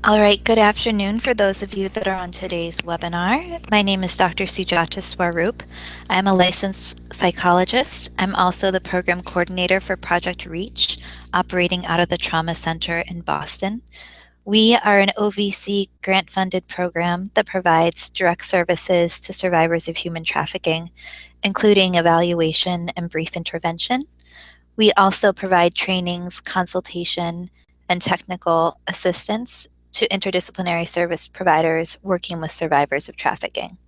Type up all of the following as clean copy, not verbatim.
All right, good afternoon for those of you that are on today's webinar. My name is Dr. Sujata Swaroop. I'm a licensed psychologist. I'm also the program coordinator for Project REACH, operating out of the Trauma Center in Boston. We are an OVC grant-funded program that provides direct services to survivors of human trafficking, including evaluation and brief intervention. We also provide trainings, consultation, and technical assistance to interdisciplinary service providers working with survivors of trafficking.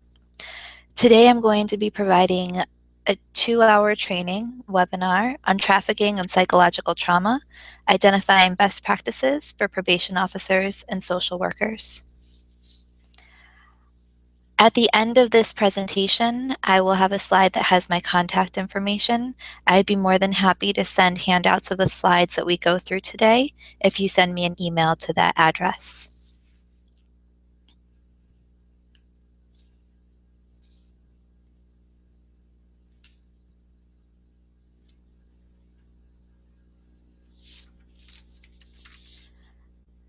Today I'm going to be providing a 2-hour training webinar on trafficking and psychological trauma, identifying best practices for probation officers and social workers. At the end of this presentation, I will have a slide that has my contact information. I'd be more than happy to send handouts of the slides that we go through today if you send me an email to that address.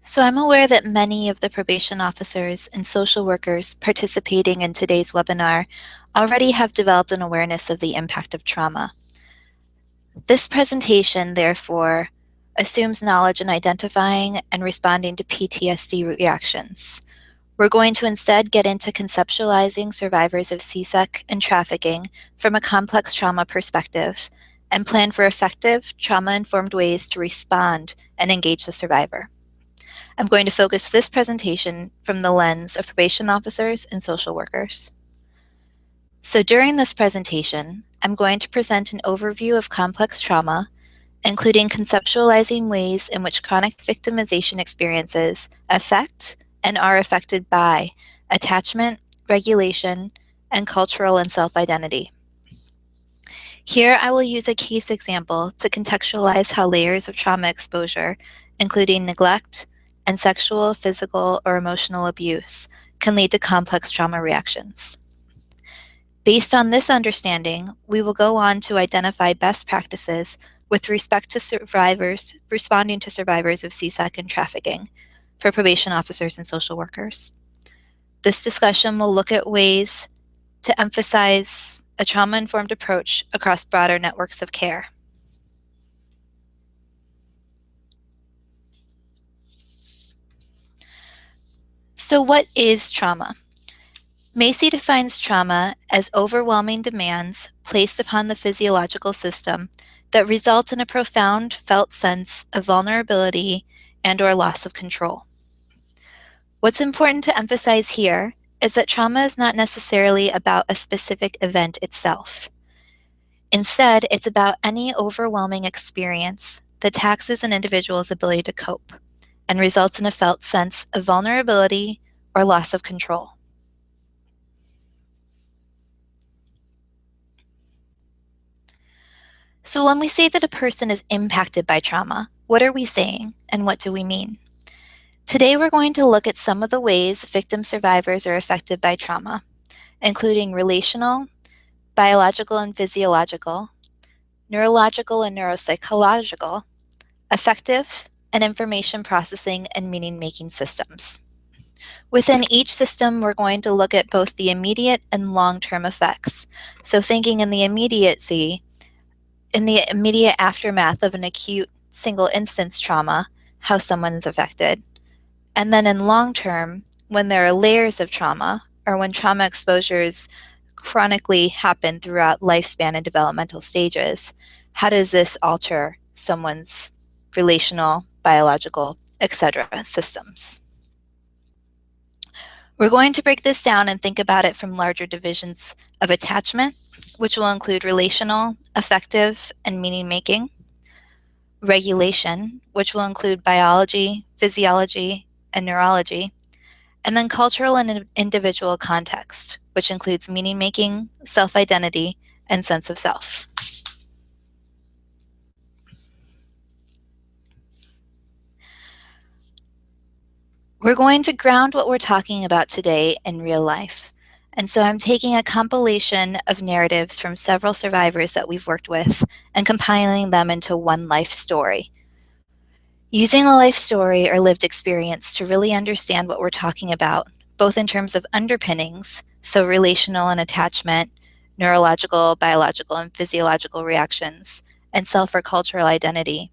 So I'm aware that many of the probation officers and social workers participating in today's webinar already have developed an awareness of the impact of trauma. This presentation, therefore, assumes knowledge in identifying and responding to PTSD reactions. We're going to instead get into conceptualizing survivors of CSEC and trafficking from a complex trauma perspective and plan for effective, trauma-informed ways to respond and engage the survivor. I'm going to focus this presentation from the lens of probation officers and social workers. So during this presentation, I'm going to present an overview of complex trauma, including conceptualizing ways in which chronic victimization experiences affect and are affected by attachment, regulation, and cultural and self-identity. Here, I will use a case example to contextualize how layers of trauma exposure, including neglect and sexual, physical, or emotional abuse, can lead to complex trauma reactions. Based on this understanding, we will go on to identify best practices with respect to survivors, responding to survivors of CSEC and trafficking for probation officers and social workers. This discussion will look at ways to emphasize a trauma-informed approach across broader networks of care. So what is trauma? Macy defines trauma as overwhelming demands placed upon the physiological system that result in a profound felt sense of vulnerability and/or loss of control. What's important to emphasize here is that trauma is not necessarily about a specific event itself. Instead, it's about any overwhelming experience that taxes an individual's ability to cope and results in a felt sense of vulnerability or loss of control. So when we say that a person is impacted by trauma, what are we saying and what do we mean? Today we're going to look at some of the ways victim survivors are affected by trauma, including relational, biological and physiological, neurological and neuropsychological, affective, and information processing and meaning-making systems. Within each system, we're going to look at both the immediate and long-term effects. So thinking in the immediate aftermath of an acute single instance trauma, how someone's affected. And then in long term, when there are layers of trauma or when trauma exposures chronically happen throughout lifespan and developmental stages, how does this alter someone's relational, biological, etc. systems? We're going to break this down and think about it from larger divisions of attachment, which will include relational, affective, and meaning-making; regulation, which will include biology, physiology, and neurology; and then cultural and individual context, which includes meaning-making, self-identity, and sense of self. We're going to ground what we're talking about today in real life. And so I'm taking a compilation of narratives from several survivors that we've worked with and compiling them into one life story. Using a life story or lived experience to really understand what we're talking about, both in terms of underpinnings, so relational and attachment, neurological, biological, and physiological reactions, and self or cultural identity,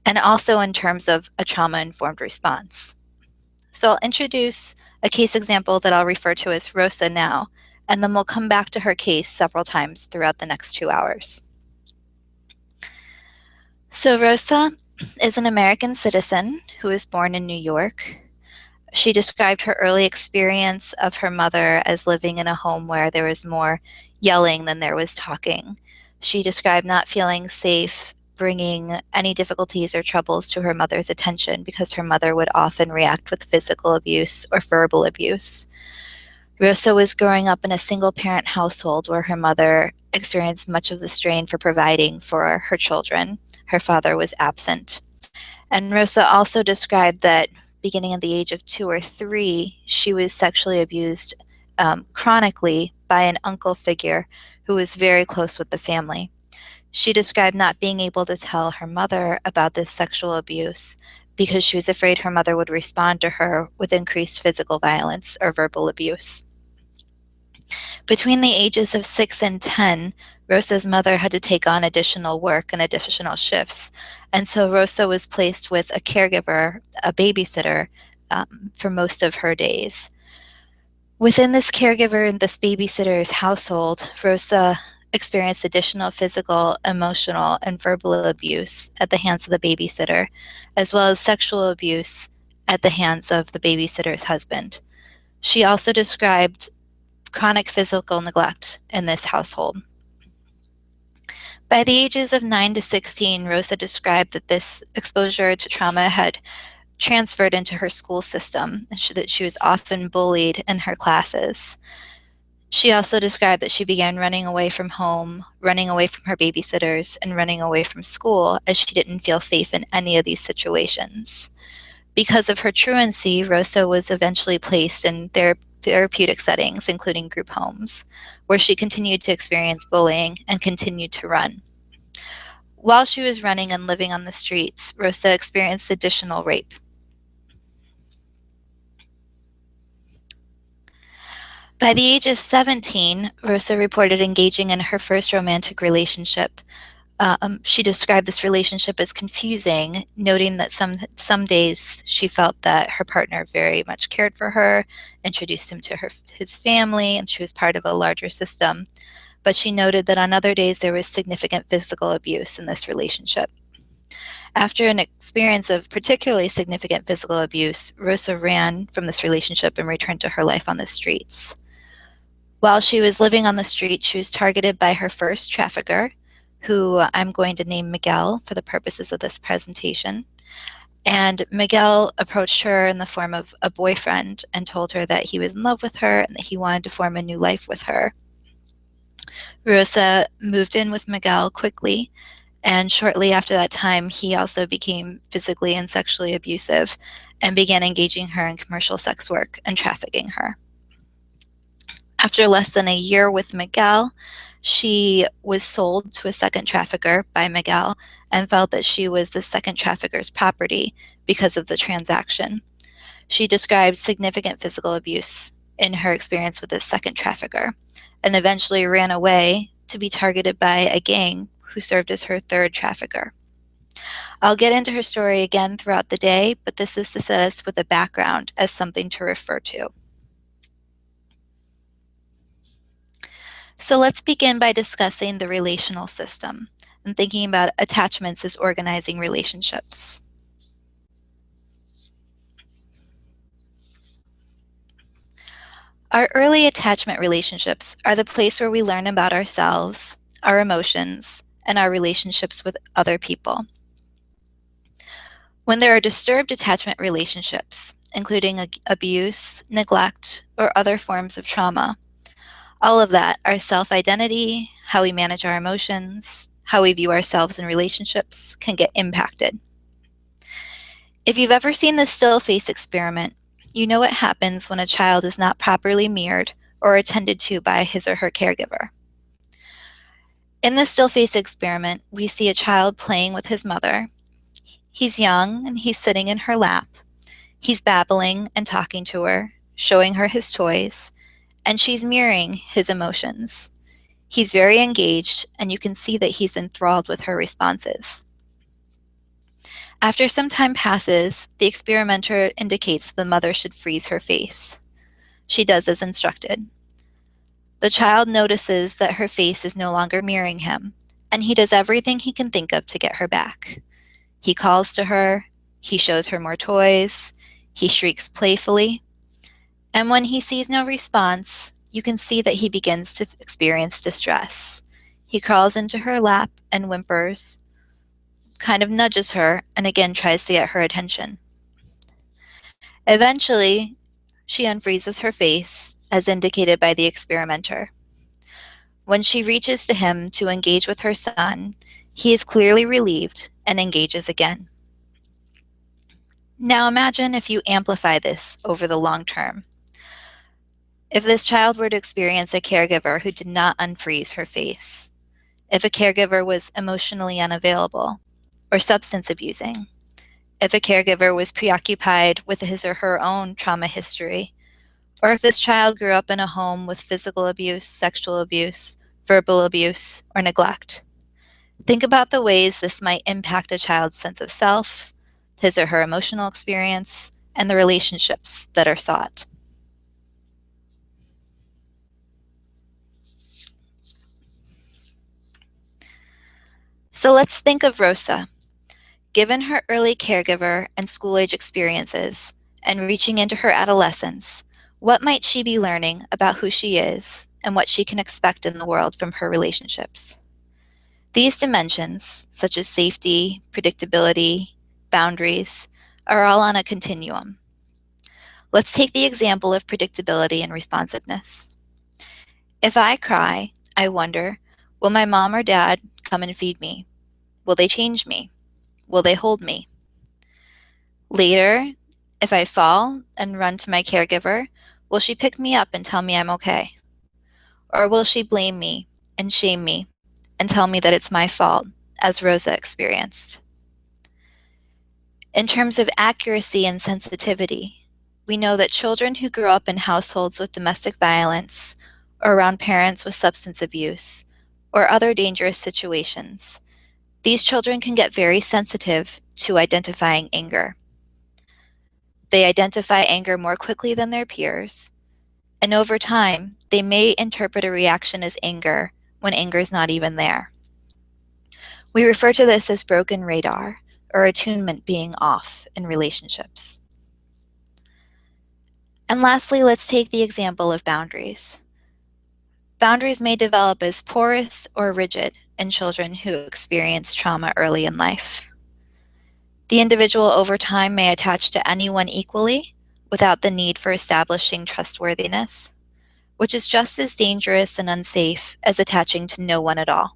and also in terms of a trauma-informed response. So I'll introduce a case example that I'll refer to as Rosa now, and then we'll come back to her case several times throughout the next 2 hours. So Rosa is an American citizen who was born in New York. She described her early experience of her mother as living in a home where there was more yelling than there was talking. She described not feeling safe bringing any difficulties or troubles to her mother's attention because her mother would often react with physical abuse or verbal abuse. Rosa was growing up in a single-parent household where her mother experienced much of the strain for providing for her children. Her father was absent. And Rosa also described that beginning at the age of 2 or 3, she was sexually abused chronically by an uncle figure who was very close with the family. She described not being able to tell her mother about this sexual abuse because she was afraid her mother would respond to her with increased physical violence or verbal abuse. Between the ages of 6 and 10, Rosa's mother had to take on additional work and additional shifts, and so Rosa was placed with a caregiver, a babysitter, for most of her days. Within this caregiver and this babysitter's household, Rosa experienced additional physical, emotional, and verbal abuse at the hands of the babysitter, as well as sexual abuse at the hands of the babysitter's husband. She also described chronic physical neglect in this household. By the ages of 9 to 16, Rosa described that this exposure to trauma had transferred into her school system, that she was often bullied in her classes. She also described that she began running away from home, running away from her babysitters, and running away from school as she didn't feel safe in any of these situations. Because of her truancy, Rosa was eventually placed in therapeutic settings, including group homes, where she continued to experience bullying and continued to run. While she was running and living on the streets, Rosa experienced additional rape. By the age of 17, Rosa reported engaging in her first romantic relationship. She described this relationship as confusing, noting that some days she felt that her partner very much cared for her, introduced him to his family, and she was part of a larger system. But she noted that on other days there was significant physical abuse in this relationship. After an experience of particularly significant physical abuse, Rosa ran from this relationship and returned to her life on the streets. While she was living on the street, she was targeted by her first trafficker, who I'm going to name Miguel for the purposes of this presentation. And Miguel approached her in the form of a boyfriend and told her that he was in love with her and that he wanted to form a new life with her. Rosa moved in with Miguel quickly, and shortly after that time, he also became physically and sexually abusive and began engaging her in commercial sex work and trafficking her. After less than a year with Miguel, she was sold to a second trafficker by Miguel and felt that she was the second trafficker's property because of the transaction. She described significant physical abuse in her experience with this second trafficker and eventually ran away to be targeted by a gang who served as her third trafficker. I'll get into her story again throughout the day, but this is to set us with a background as something to refer to. So let's begin by discussing the relational system and thinking about attachments as organizing relationships. Our early attachment relationships are the place where we learn about ourselves, our emotions, and our relationships with other people. When there are disturbed attachment relationships, including abuse, neglect, or other forms of trauma, all of that, our self-identity, how we manage our emotions, how we view ourselves in relationships, can get impacted. If you've ever seen the still face experiment, you know what happens when a child is not properly mirrored or attended to by his or her caregiver. In the still face experiment, we see a child playing with his mother. He's young and he's sitting in her lap. He's babbling and talking to her, showing her his toys, and she's mirroring his emotions. He's very engaged, and you can see that he's enthralled with her responses. After some time passes, the experimenter indicates the mother should freeze her face. She does as instructed. The child notices that her face is no longer mirroring him, and he does everything he can think of to get her back. He calls to her, he shows her more toys, he shrieks playfully, and when he sees no response, you can see that he begins to experience distress. He crawls into her lap and whimpers, kind of nudges her, and again tries to get her attention. Eventually, she unfreezes her face, as indicated by the experimenter. When she reaches to him to engage with her son, he is clearly relieved and engages again. Now imagine if you amplify this over the long term. If this child were to experience a caregiver who did not unfreeze her face, if a caregiver was emotionally unavailable or substance abusing, if a caregiver was preoccupied with his or her own trauma history, or if this child grew up in a home with physical abuse, sexual abuse, verbal abuse, or neglect. Think about the ways this might impact a child's sense of self, his or her emotional experience, and the relationships that are sought. So let's think of Rosa. Given her early caregiver and school-age experiences, and reaching into her adolescence, what might she be learning about who she is and what she can expect in the world from her relationships? These dimensions, such as safety, predictability, boundaries, are all on a continuum. Let's take the example of predictability and responsiveness. If I cry, I wonder, will my mom or dad come and feed me? Will they change me? Will they hold me? Later, if I fall and run to my caregiver, will she pick me up and tell me I'm okay? Or will she blame me and shame me and tell me that it's my fault, as Rosa experienced? In terms of accuracy and sensitivity, we know that children who grow up in households with domestic violence or around parents with substance abuse or other dangerous situations, these children can get very sensitive to identifying anger. They identify anger more quickly than their peers, and over time, they may interpret a reaction as anger when anger is not even there. We refer to this as broken radar, or attunement being off in relationships. And lastly, let's take the example of boundaries. Boundaries may develop as porous or rigid in children who experience trauma early in life. The individual over time may attach to anyone equally without the need for establishing trustworthiness, which is just as dangerous and unsafe as attaching to no one at all.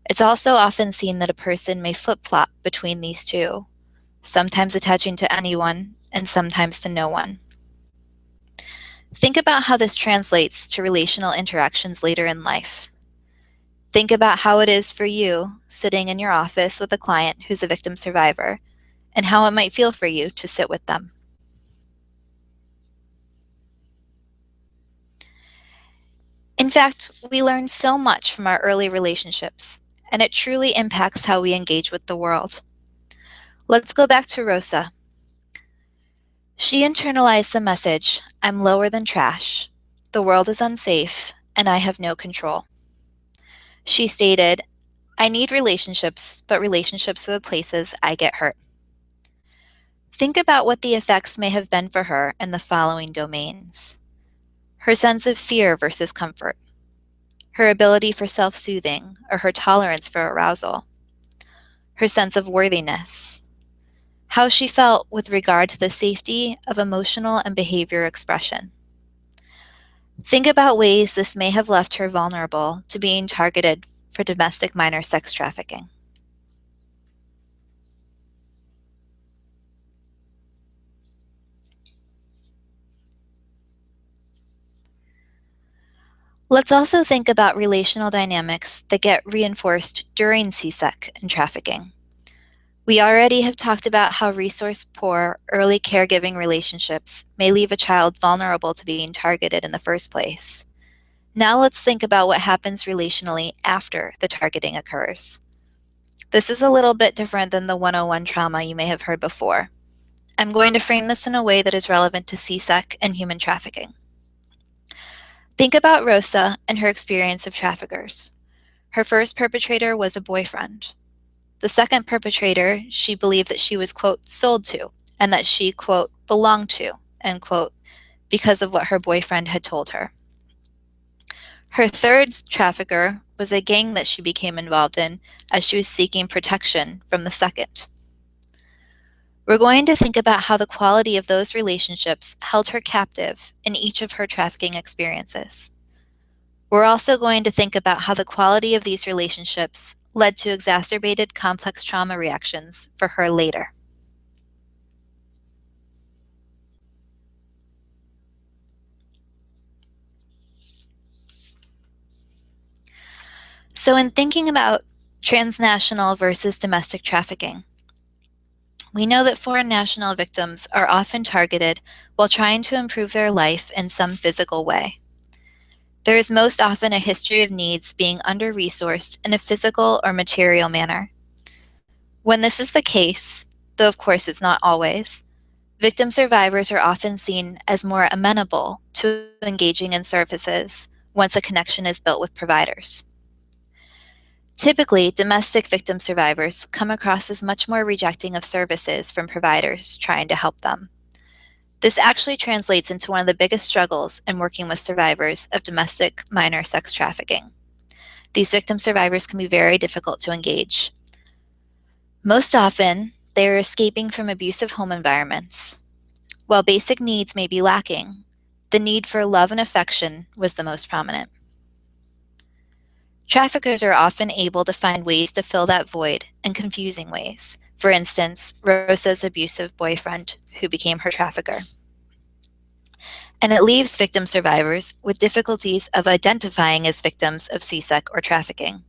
It's also often seen that a person may flip-flop between these two, sometimes attaching to anyone and sometimes to no one. Think about how this translates to relational interactions later in life. Think about how it is for you sitting in your office with a client who's a victim survivor, and how it might feel for you to sit with them. In fact, we learn so much from our early relationships, and it truly impacts how we engage with the world. Let's go back to Rosa. She internalized the message, I'm lower than trash, the world is unsafe, and I have no control. She stated, I need relationships, but relationships are the places I get hurt. Think about what the effects may have been for her in the following domains. Her sense of fear versus comfort, her ability for self-soothing or her tolerance for arousal, her sense of worthiness, how she felt with regard to the safety of emotional and behavior expression. Think about ways this may have left her vulnerable to being targeted for domestic minor sex trafficking. Let's also think about relational dynamics that get reinforced during CSEC and trafficking. We already have talked about how resource-poor, early caregiving relationships may leave a child vulnerable to being targeted in the first place. Now let's think about what happens relationally after the targeting occurs. This is a little bit different than the 101 trauma you may have heard before. I'm going to frame this in a way that is relevant to CSEC and human trafficking. Think about Rosa and her experience of traffickers. Her first perpetrator was a boyfriend. The second perpetrator, she believed that she was, quote, sold to, and that she, quote, belonged to, end quote, because of what her boyfriend had told her. Her third trafficker was a gang that she became involved in as she was seeking protection from the second. We're going to think about how the quality of those relationships held her captive in each of her trafficking experiences. We're also going to think about how the quality of these relationships led to exacerbated complex trauma reactions for her later. So in thinking about transnational versus domestic trafficking, we know that foreign national victims are often targeted while trying to improve their life in some physical way. There is most often a history of needs being under-resourced in a physical or material manner. When this is the case, though of course it's not always, victim survivors are often seen as more amenable to engaging in services once a connection is built with providers. Typically, domestic victim survivors come across as much more rejecting of services from providers trying to help them. This actually translates into one of the biggest struggles in working with survivors of domestic minor sex trafficking. These victim survivors can be very difficult to engage. Most often, they are escaping from abusive home environments. While basic needs may be lacking, the need for love and affection was the most prominent. Traffickers are often able to find ways to fill that void in confusing ways. For instance, Rosa's abusive boyfriend, who became her trafficker. And it leaves victim survivors with difficulties of identifying as victims of CSEC or trafficking.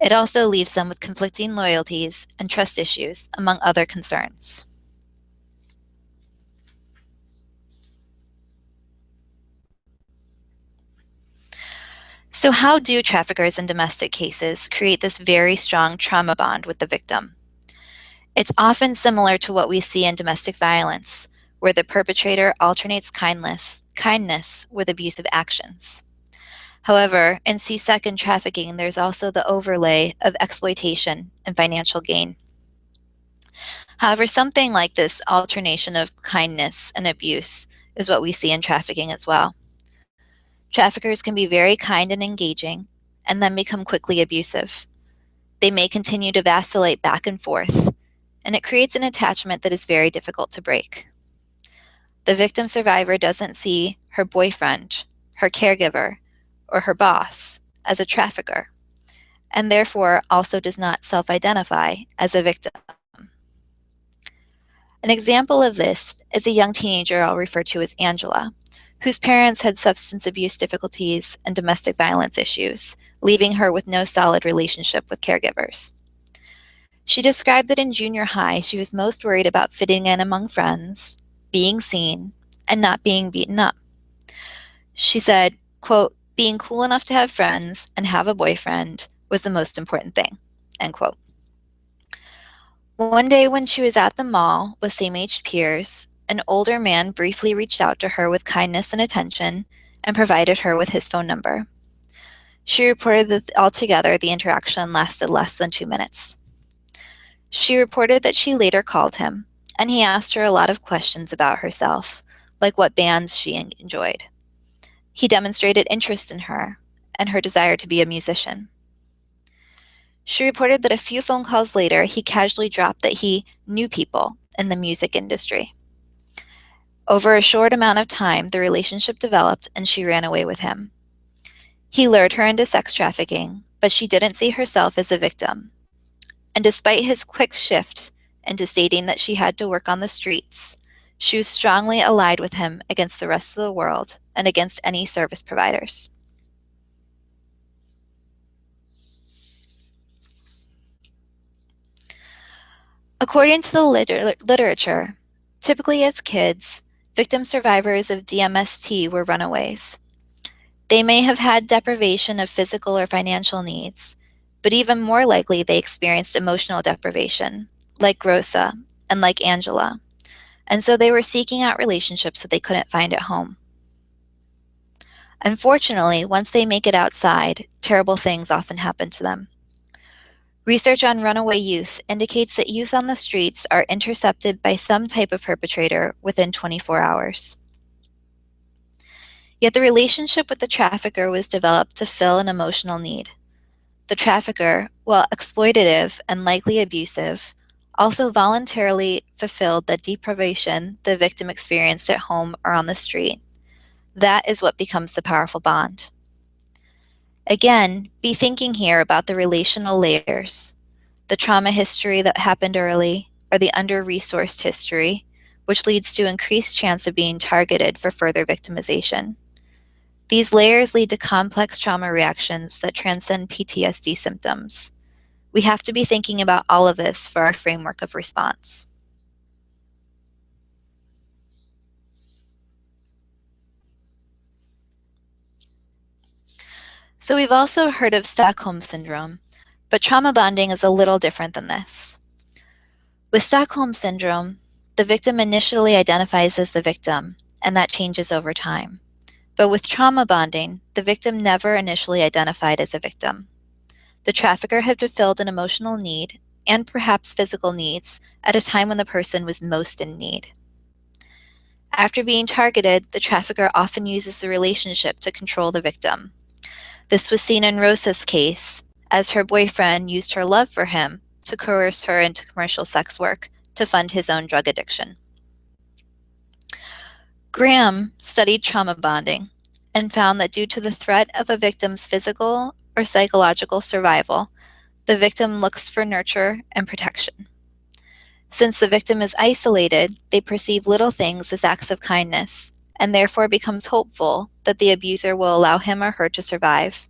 It also leaves them with conflicting loyalties and trust issues, among other concerns. So how do traffickers in domestic cases create this very strong trauma bond with the victim? It's often similar to what we see in domestic violence, where the perpetrator alternates kindness with abusive actions. However, in CSEC and trafficking, there's also the overlay of exploitation and financial gain. However, something like this alternation of kindness and abuse is what we see in trafficking as well. Traffickers can be very kind and engaging, and then become quickly abusive. They may continue to vacillate back and forth, and it creates an attachment that is very difficult to break. The victim survivor doesn't see her boyfriend, her caregiver, or her boss as a trafficker, and therefore also does not self-identify as a victim. An example of this is a young teenager I'll refer to as Angela, whose parents had substance abuse difficulties and domestic violence issues, leaving her with no solid relationship with caregivers. She described that in junior high, she was most worried about fitting in among friends, being seen, and not being beaten up. She said, quote, being cool enough to have friends and have a boyfriend was the most important thing, end quote. One day when she was at the mall with same-aged peers, an older man briefly reached out to her with kindness and attention and provided her with his phone number. She reported that altogether the interaction lasted less than 2 minutes. She reported that she later called him, and he asked her a lot of questions about herself, like what bands she enjoyed. He demonstrated interest in her and her desire to be a musician. She reported that a few phone calls later, he casually dropped that he knew people in the music industry. Over a short amount of time, the relationship developed and she ran away with him. He lured her into sex trafficking, but she didn't see herself as a victim. And despite his quick shift into stating that she had to work on the streets, she was strongly allied with him against the rest of the world and against any service providers. According to the literature, typically as kids, victim survivors of DMST were runaways. They may have had deprivation of physical or financial needs, but even more likely they experienced emotional deprivation, like Rosa and like Angela, and so they were seeking out relationships that they couldn't find at home. Unfortunately, once they make it outside, terrible things often happen to them. Research on runaway youth indicates that youth on the streets are intercepted by some type of perpetrator within 24 hours. Yet the relationship with the trafficker was developed to fill an emotional need. The trafficker, while exploitative and likely abusive, also voluntarily fulfilled the deprivation the victim experienced at home or on the street. That is what becomes the powerful bond. Again, be thinking here about the relational layers, the trauma history that happened early, or the under-resourced history, which leads to increased chance of being targeted for further victimization. These layers lead to complex trauma reactions that transcend PTSD symptoms. We have to be thinking about all of this for our framework of response. So we've also heard of Stockholm Syndrome, but trauma bonding is a little different than this. With Stockholm Syndrome, the victim initially identifies as the victim, and that changes over time. But with trauma bonding, the victim never initially identified as a victim. The trafficker had fulfilled an emotional need, and perhaps physical needs, at a time when the person was most in need. After being targeted, the trafficker often uses the relationship to control the victim. This was seen in Rosa's case, as her boyfriend used her love for him to coerce her into commercial sex work to fund his own drug addiction. Graham studied trauma bonding and found that due to the threat of a victim's physical or psychological survival, the victim looks for nurture and protection. Since the victim is isolated, they perceive little things as acts of kindness, and therefore becomes hopeful that the abuser will allow him or her to survive.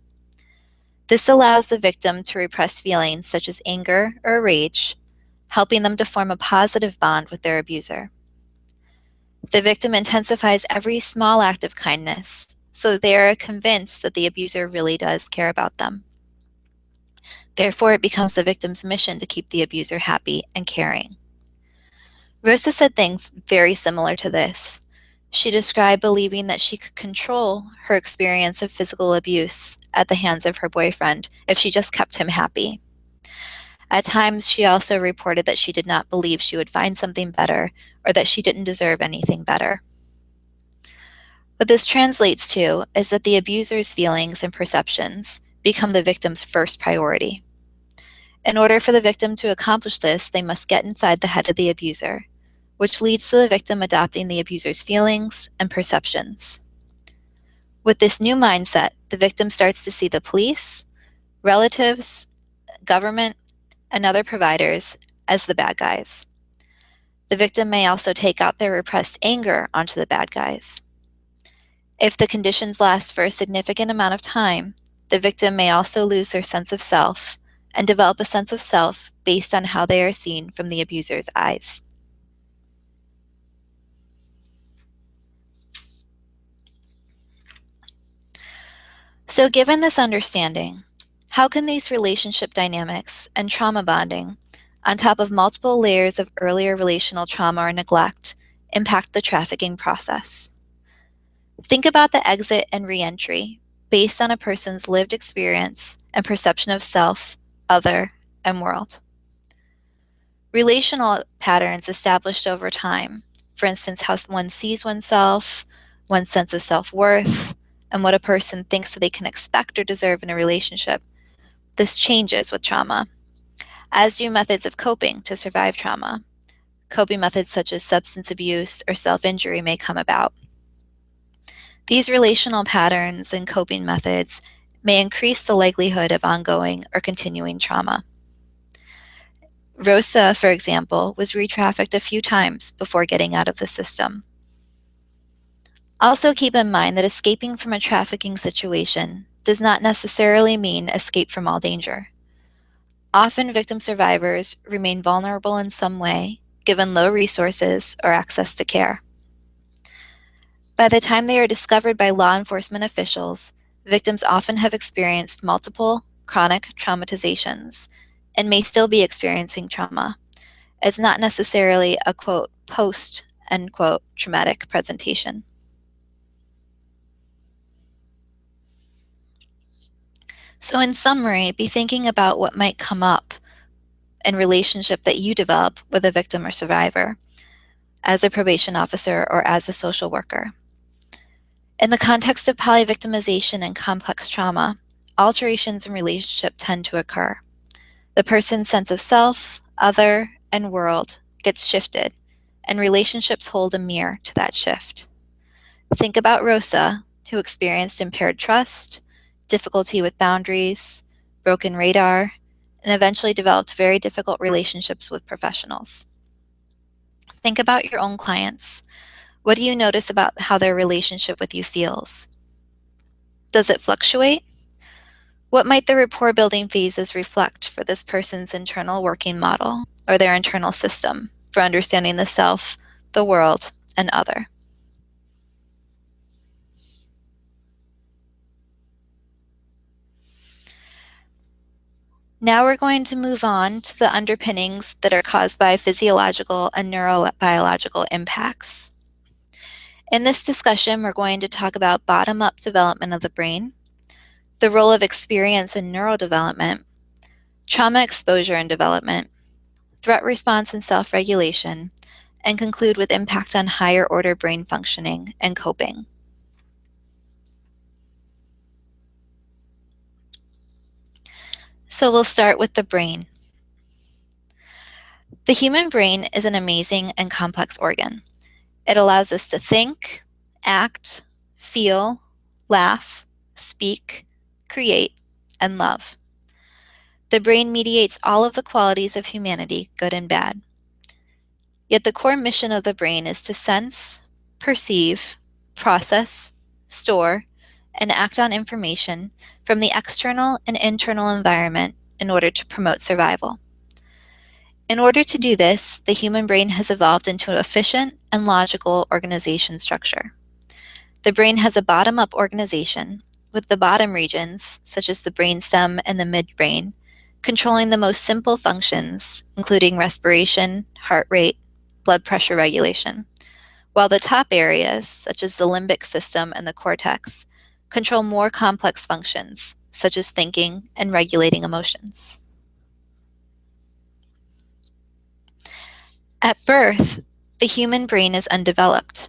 This allows the victim to repress feelings such as anger or rage, helping them to form a positive bond with their abuser. The victim intensifies every small act of kindness, so that they are convinced that the abuser really does care about them. Therefore, it becomes the victim's mission to keep the abuser happy and caring. Rosa said things very similar to this. She described believing that she could control her experience of physical abuse at the hands of her boyfriend if she just kept him happy. At times, she also reported that she did not believe she would find something better or that she didn't deserve anything better. What this translates to is that the abuser's feelings and perceptions become the victim's first priority. In order for the victim to accomplish this, they must get inside the head of the abuser, which leads to the victim adopting the abuser's feelings and perceptions. With this new mindset, the victim starts to see the police, relatives, government, and other providers as the bad guys. The victim may also take out their repressed anger onto the bad guys. If the conditions last for a significant amount of time, the victim may also lose their sense of self and develop a sense of self based on how they are seen from the abuser's eyes. So given this understanding, how can these relationship dynamics and trauma bonding, on top of multiple layers of earlier relational trauma or neglect, impact the trafficking process? Think about the exit and reentry based on a person's lived experience and perception of self, other, and world. Relational patterns established over time, for instance, how one sees oneself, one's sense of self-worth, and what a person thinks that they can expect or deserve in a relationship. This changes with trauma, as do methods of coping to survive trauma. Coping methods such as substance abuse or self-injury may come about. These relational patterns and coping methods may increase the likelihood of ongoing or continuing trauma. Rosa, for example, was re-trafficked a few times before getting out of the system. Also keep in mind that escaping from a trafficking situation does not necessarily mean escape from all danger. Often victim survivors remain vulnerable in some way, given low resources or access to care. By the time they are discovered by law enforcement officials, victims often have experienced multiple chronic traumatizations and may still be experiencing trauma. It's not necessarily a quote post end quote traumatic presentation. So in summary, be thinking about what might come up in relationship that you develop with a victim or survivor as a probation officer or as a social worker. In the context of polyvictimization and complex trauma, alterations in relationship tend to occur. The person's sense of self, other, and world gets shifted, and relationships hold a mirror to that shift. Think about Rosa, who experienced impaired trust, difficulty with boundaries, broken radar, and eventually developed very difficult relationships with professionals. Think about your own clients. What do you notice about how their relationship with you feels? Does it fluctuate? What might the rapport building phases reflect for this person's internal working model or their internal system for understanding the self, the world, and other? Now we're going to move on to the underpinnings that are caused by physiological and neurobiological impacts. In this discussion, we're going to talk about bottom-up development of the brain, the role of experience in neurodevelopment, trauma exposure and development, threat response and self-regulation, and conclude with impact on higher order brain functioning and coping. So we'll start with the brain. The human brain is an amazing and complex organ. It allows us to think, act, feel, laugh, speak, create, and love. The brain mediates all of the qualities of humanity, good and bad. Yet the core mission of the brain is to sense, perceive, process, store, and act on information from the external and internal environment in order to promote survival. In order to do this, the human brain has evolved into an efficient and logical organization structure. The brain has a bottom-up organization, with the bottom regions, such as the brainstem and the midbrain, controlling the most simple functions, including respiration, heart rate, blood pressure regulation, while the top areas, such as the limbic system and the cortex, control more complex functions, such as thinking and regulating emotions. At birth, the human brain is undeveloped.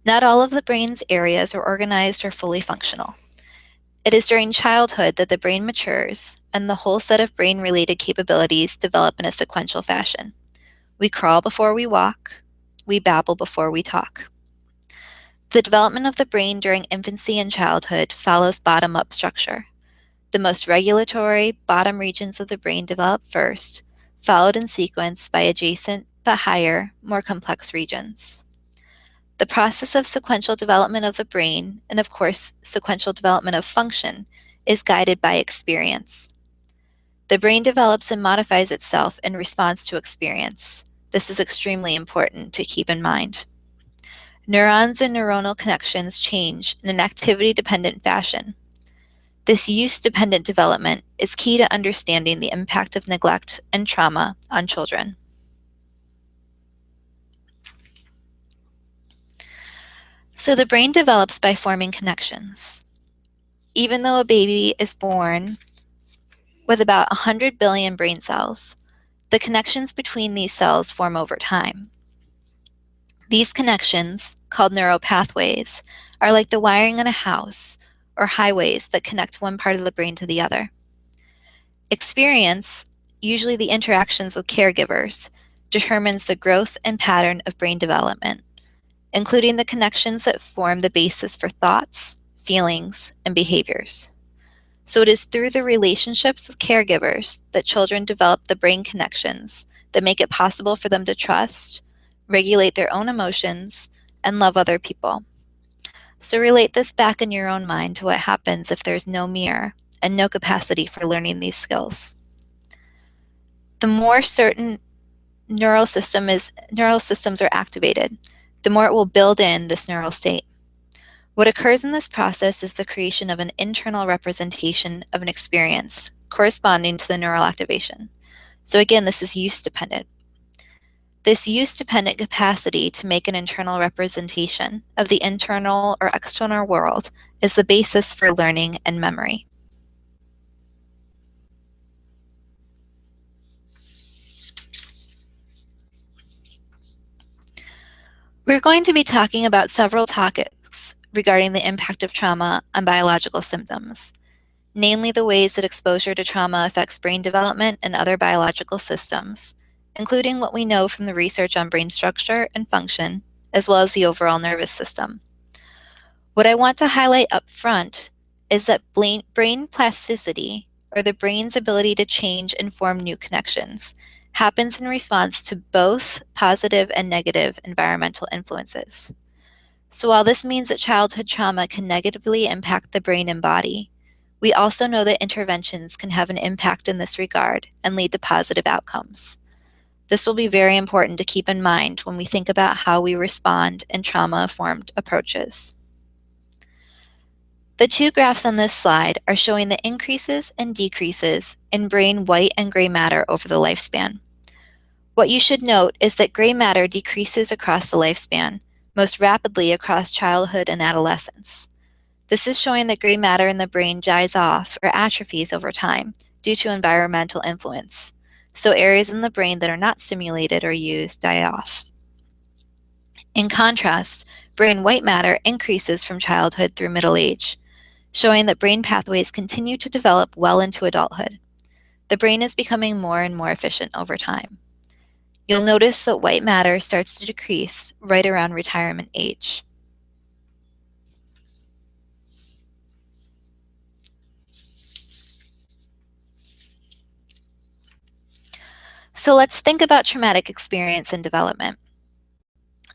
Not all of the brain's areas are organized or fully functional. It is during childhood that the brain matures and the whole set of brain-related capabilities develop in a sequential fashion. We crawl before we walk. We babble before we talk. The development of the brain during infancy and childhood follows bottom-up structure. The most regulatory bottom regions of the brain develop first, followed in sequence by adjacent but higher, more complex regions. The process of sequential development of the brain, and of course, sequential development of function, is guided by experience. The brain develops and modifies itself in response to experience. This is extremely important to keep in mind. Neurons and neuronal connections change in an activity-dependent fashion. This use-dependent development is key to understanding the impact of neglect and trauma on children. So the brain develops by forming connections. Even though a baby is born with about 100 billion brain cells, the connections between these cells form over time. These connections, called neural pathways, are like the wiring in a house or highways that connect one part of the brain to the other. Experience, usually the interactions with caregivers, determines the growth and pattern of brain development, including the connections that form the basis for thoughts, feelings, and behaviors. So it is through the relationships with caregivers that children develop the brain connections that make it possible for them to trust, regulate their own emotions, and love other people. So relate this back in your own mind to what happens if there's no mirror and no capacity for learning these skills. The more certain neural systems are activated, the more it will build in this neural state. What occurs in this process is the creation of an internal representation of an experience corresponding to the neural activation. So again, this is use-dependent. This use-dependent capacity to make an internal representation of the internal or external world is the basis for learning and memory. We're going to be talking about several topics regarding the impact of trauma on biological symptoms, namely the ways that exposure to trauma affects brain development and other biological systems, including what we know from the research on brain structure and function, as well as the overall nervous system. What I want to highlight up front is that brain plasticity, or the brain's ability to change and form new connections, happens in response to both positive and negative environmental influences. So while this means that childhood trauma can negatively impact the brain and body, we also know that interventions can have an impact in this regard and lead to positive outcomes. This will be very important to keep in mind when we think about how we respond in trauma-informed approaches. The two graphs on this slide are showing the increases and decreases in brain white and gray matter over the lifespan. What you should note is that gray matter decreases across the lifespan, most rapidly across childhood and adolescence. This is showing that gray matter in the brain dies off or atrophies over time due to environmental influence. So areas in the brain that are not stimulated or used die off. In contrast, brain white matter increases from childhood through middle age, showing that brain pathways continue to develop well into adulthood. The brain is becoming more and more efficient over time. You'll notice that white matter starts to decrease right around retirement age. So let's think about traumatic experience and development.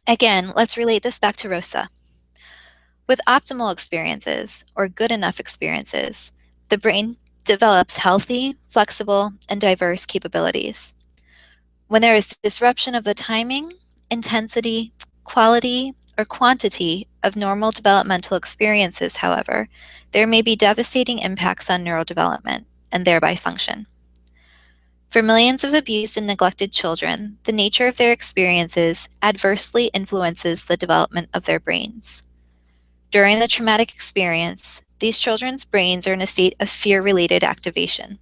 Again, let's relate this back to Rosa. With optimal experiences, or good enough experiences, the brain develops healthy, flexible, and diverse capabilities. When there is disruption of the timing, intensity, quality, or quantity of normal developmental experiences, however, there may be devastating impacts on neurodevelopment and thereby function. For millions of abused and neglected children, the nature of their experiences adversely influences the development of their brains. During the traumatic experience, these children's brains are in a state of fear-related activation.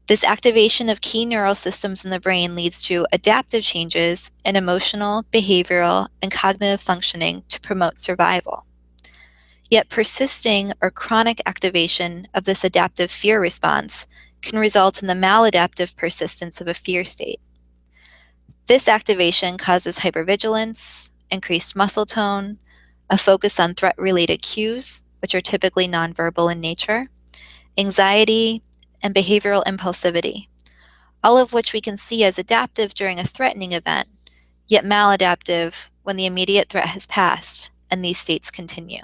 This activation of key neural systems in the brain leads to adaptive changes in emotional, behavioral, and cognitive functioning to promote survival. Yet persisting or chronic activation of this adaptive fear response can result in the maladaptive persistence of a fear state. This activation causes hypervigilance, increased muscle tone, a focus on threat-related cues, which are typically nonverbal in nature, anxiety, and behavioral impulsivity, all of which we can see as adaptive during a threatening event, yet maladaptive when the immediate threat has passed and these states continue.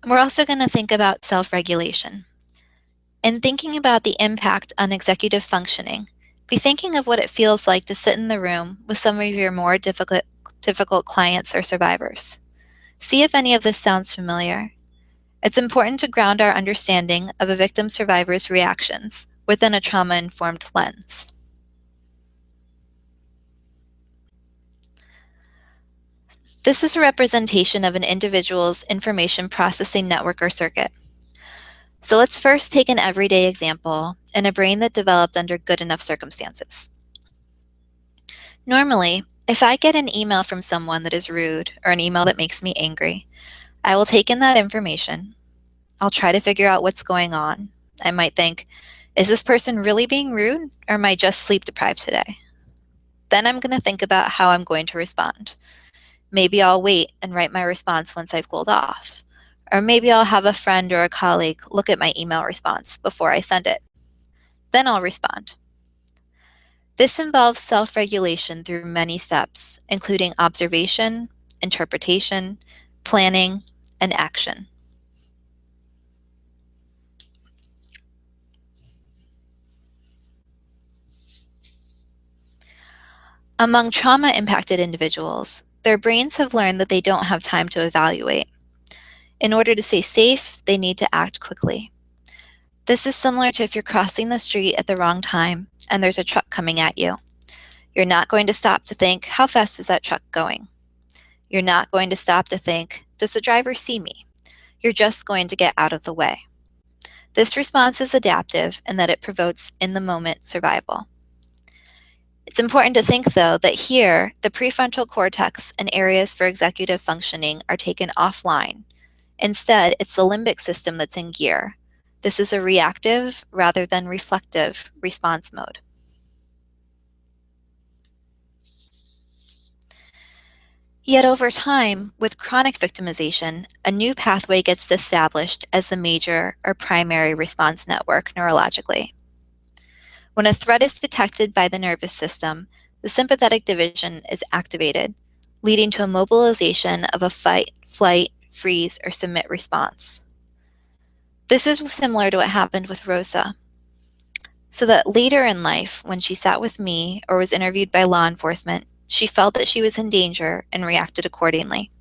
We're also going to think about self-regulation. In thinking about the impact on executive functioning, be thinking of what it feels like to sit in the room with some of your more difficult clients or survivors. See if any of this sounds familiar. It's important to ground our understanding of a victim survivor's reactions within a trauma-informed lens. This is a representation of an individual's information processing network or circuit. So let's first take an everyday example in a brain that developed under good enough circumstances. Normally, if I get an email from someone that is rude or an email that makes me angry, I will take in that information. I'll try to figure out what's going on. I might think, is this person really being rude or am I just sleep deprived today? Then I'm going to think about how I'm going to respond. Maybe I'll wait and write my response once I've cooled off. Or maybe I'll have a friend or a colleague look at my email response before I send it. Then I'll respond. This involves self-regulation through many steps, including observation, interpretation, planning, and action. Among trauma-impacted individuals, their brains have learned that they don't have time to evaluate. In order to stay safe, they need to act quickly. This is similar to if you're crossing the street at the wrong time and there's a truck coming at you. You're not going to stop to think, how fast is that truck going? You're not going to stop to think, does the driver see me? You're just going to get out of the way. This response is adaptive in that it provokes in-the-moment survival. It's important to think, though, that here, the prefrontal cortex and areas for executive functioning are taken offline. Instead, it's the limbic system that's in gear. This is a reactive rather than reflective response mode. Yet over time, with chronic victimization, a new pathway gets established as the major or primary response network neurologically. When a threat is detected by the nervous system, the sympathetic division is activated, leading to a mobilization of a fight, flight, freeze, or submit response. This is similar to what happened with Rosa. So that later in life, when she sat with me or was interviewed by law enforcement, she felt that she was in danger and reacted accordingly.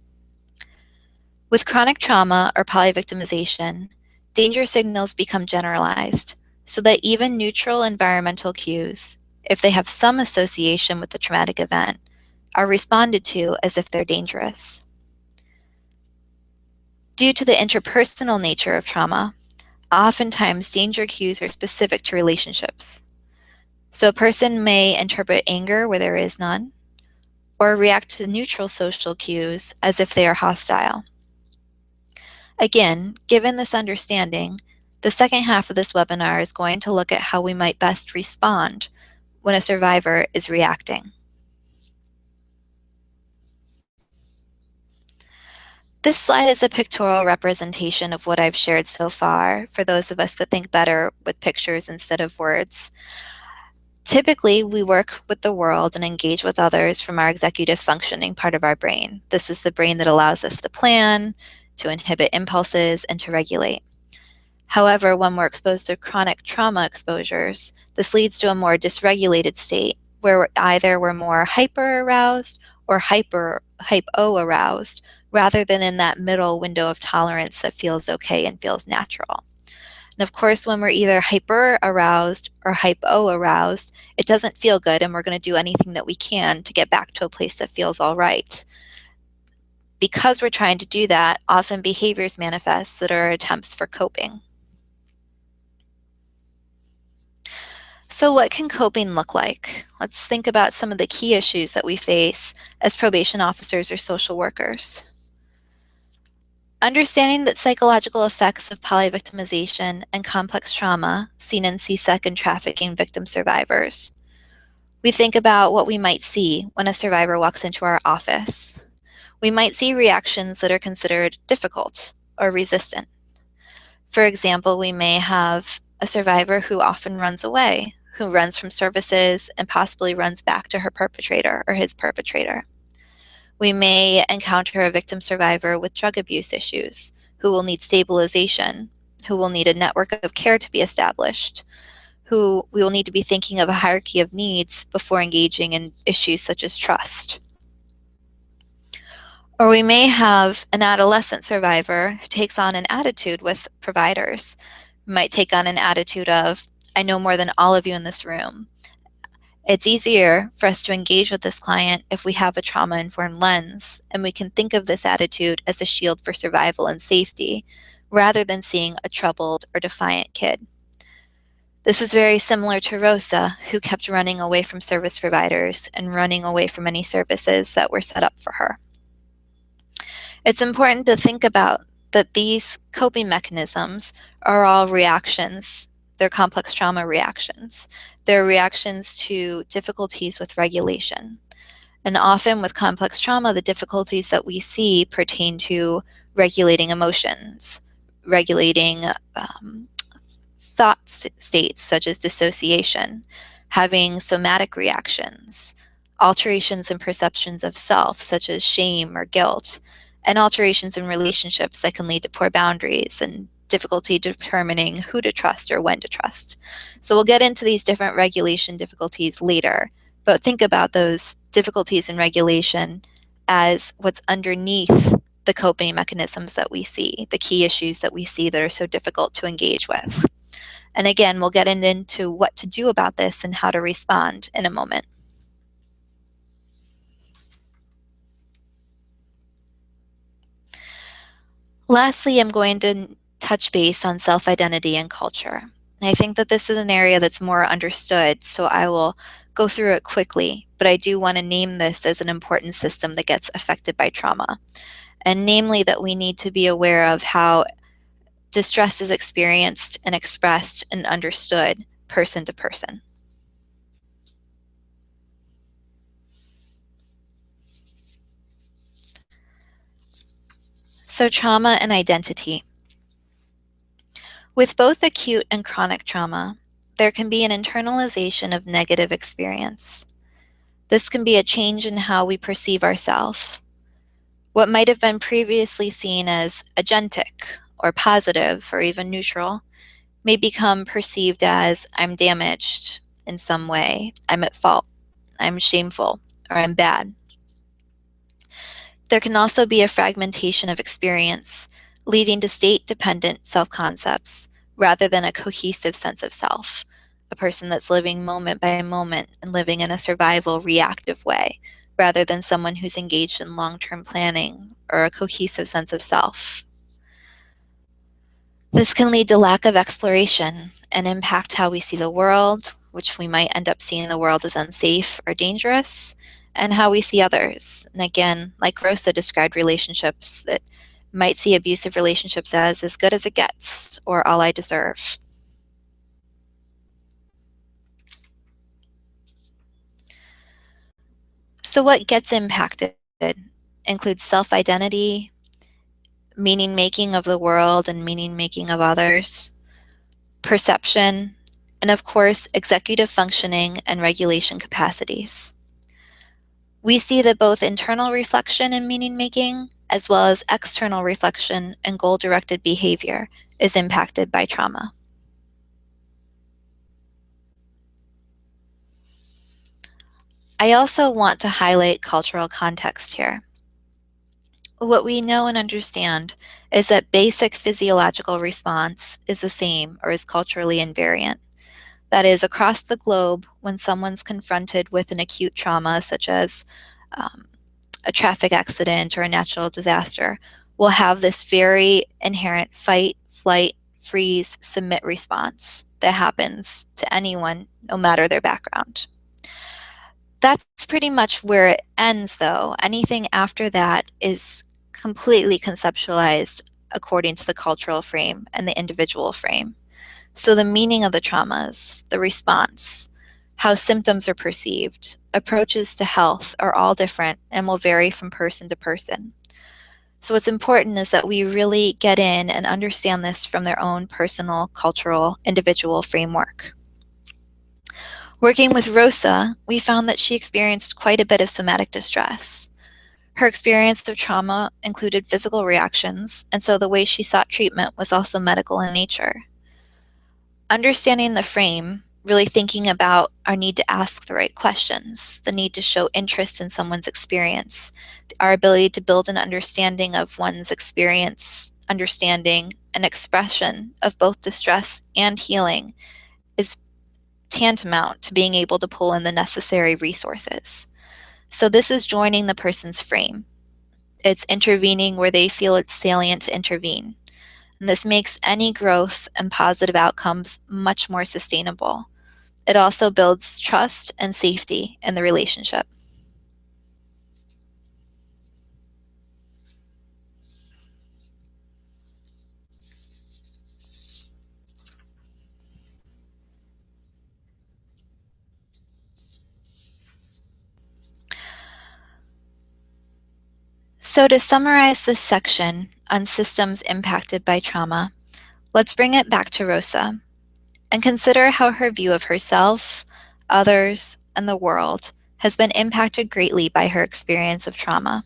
With chronic trauma or polyvictimization, danger signals become generalized, so that even neutral environmental cues, if they have some association with the traumatic event, are responded to as if they're dangerous. Due to the interpersonal nature of trauma, oftentimes danger cues are specific to relationships. So a person may interpret anger where there is none, or react to neutral social cues as if they are hostile. Again, given this understanding, the second half of this webinar is going to look at how we might best respond when a survivor is reacting. This slide is a pictorial representation of what I've shared so far for those of us that think better with pictures instead of words. Typically, we work with the world and engage with others from our executive functioning part of our brain. This is the brain that allows us to plan, to inhibit impulses, and to regulate. However, when we're exposed to chronic trauma exposures, this leads to a more dysregulated state where either we're more hyper-aroused or hypo-aroused, rather than in that middle window of tolerance that feels okay and feels natural. And of course, when we're either hyper-aroused or hypo-aroused, it doesn't feel good, and we're going to do anything that we can to get back to a place that feels all right. Because we're trying to do that, often behaviors manifest that are attempts for coping. So what can coping look like? Let's think about some of the key issues that we face as probation officers or social workers. Understanding that psychological effects of polyvictimization and complex trauma seen in CSEC and trafficking victim survivors. We think about what we might see when a survivor walks into our office. We might see reactions that are considered difficult or resistant. For example, we may have a survivor who often runs away, who runs from services and possibly runs back to her perpetrator or his perpetrator. We may encounter a victim survivor with drug abuse issues, who will need stabilization, who will need a network of care to be established, who we will need to be thinking of a hierarchy of needs before engaging in issues such as trust. Or we may have an adolescent survivor who takes on an attitude with providers. We might take on an attitude of, I know more than all of you in this room. It's easier for us to engage with this client if we have a trauma-informed lens, and we can think of this attitude as a shield for survival and safety, rather than seeing a troubled or defiant kid. This is very similar to Rosa, who kept running away from service providers and running away from any services that were set up for her. It's important to think about that these coping mechanisms are all reactions. They're complex trauma reactions. They're reactions to difficulties with regulation. And often with complex trauma, the difficulties that we see pertain to regulating emotions, regulating thought states such as dissociation, having somatic reactions, alterations in perceptions of self such as shame or guilt, and alterations in relationships that can lead to poor boundaries and difficulty determining who to trust or when to trust. So we'll get into these different regulation difficulties later, but think about those difficulties in regulation as what's underneath the coping mechanisms that we see, the key issues that we see that are so difficult to engage with. And again, we'll get into what to do about this and how to respond in a moment. Lastly, I'm going to touch base on self-identity and culture. And I think that this is an area that's more understood, so I will go through it quickly, but I do want to name this as an important system that gets affected by trauma. And namely that we need to be aware of how distress is experienced and expressed and understood person to person. So trauma and identity. With both acute and chronic trauma, there can be an internalization of negative experience. This can be a change in how we perceive ourselves. What might have been previously seen as agentic or positive or even neutral may become perceived as I'm damaged in some way, I'm at fault, I'm shameful, or I'm bad. There can also be a fragmentation of experience, leading to state-dependent self-concepts rather than a cohesive sense of self, a person that's living moment by moment and living in a survival reactive way, rather than someone who's engaged in long-term planning or a cohesive sense of self. This can lead to lack of exploration and impact how we see the world, which we might end up seeing the world as unsafe or dangerous, and how we see others. And again, like Rosa described relationships, that might see abusive relationships as good as it gets, or all I deserve. So what gets impacted includes self-identity, meaning making of the world and meaning making of others, perception, and of course, executive functioning and regulation capacities. We see that both internal reflection and meaning making, as well as external reflection and goal-directed behavior, is impacted by trauma. I also want to highlight cultural context here. What we know and understand is that basic physiological response is the same or is culturally invariant. That is, across the globe, when someone's confronted with an acute trauma, such as a traffic accident or a natural disaster, will have this very inherent fight, flight, freeze, submit response that happens to anyone, no matter their background. That's pretty much where it ends, though. Anything after that is completely conceptualized according to the cultural frame and the individual frame. So the meaning of the traumas, the response, how symptoms are perceived, approaches to health are all different and will vary from person to person. So what's important is that we really get in and understand this from their own personal, cultural, individual framework. Working with Rosa, we found that she experienced quite a bit of somatic distress. Her experience of trauma included physical reactions, and so the way she sought treatment was also medical in nature. Understanding the frame, really thinking about our need to ask the right questions, the need to show interest in someone's experience, our ability to build an understanding of one's experience, understanding and expression of both distress and healing is tantamount to being able to pull in the necessary resources. So this is joining the person's frame. It's intervening where they feel it's salient to intervene. And this makes any growth and positive outcomes much more sustainable. It also builds trust and safety in the relationship. So to summarize this section on systems impacted by trauma, let's bring it back to Rosa and consider how her view of herself, others, and the world has been impacted greatly by her experience of trauma.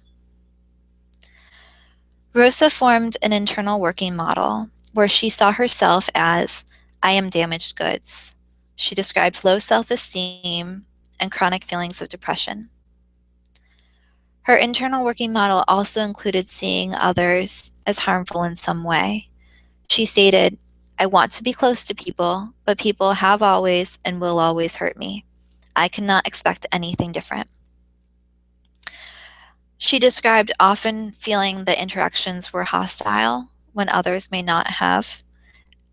Rosa formed an internal working model where she saw herself as, I am damaged goods. She described low self-esteem and chronic feelings of depression. Her internal working model also included seeing others as harmful in some way. She stated, "I want to be close to people, but people have always and will always hurt me. I cannot expect anything different." She described often feeling that interactions were hostile when others may not have,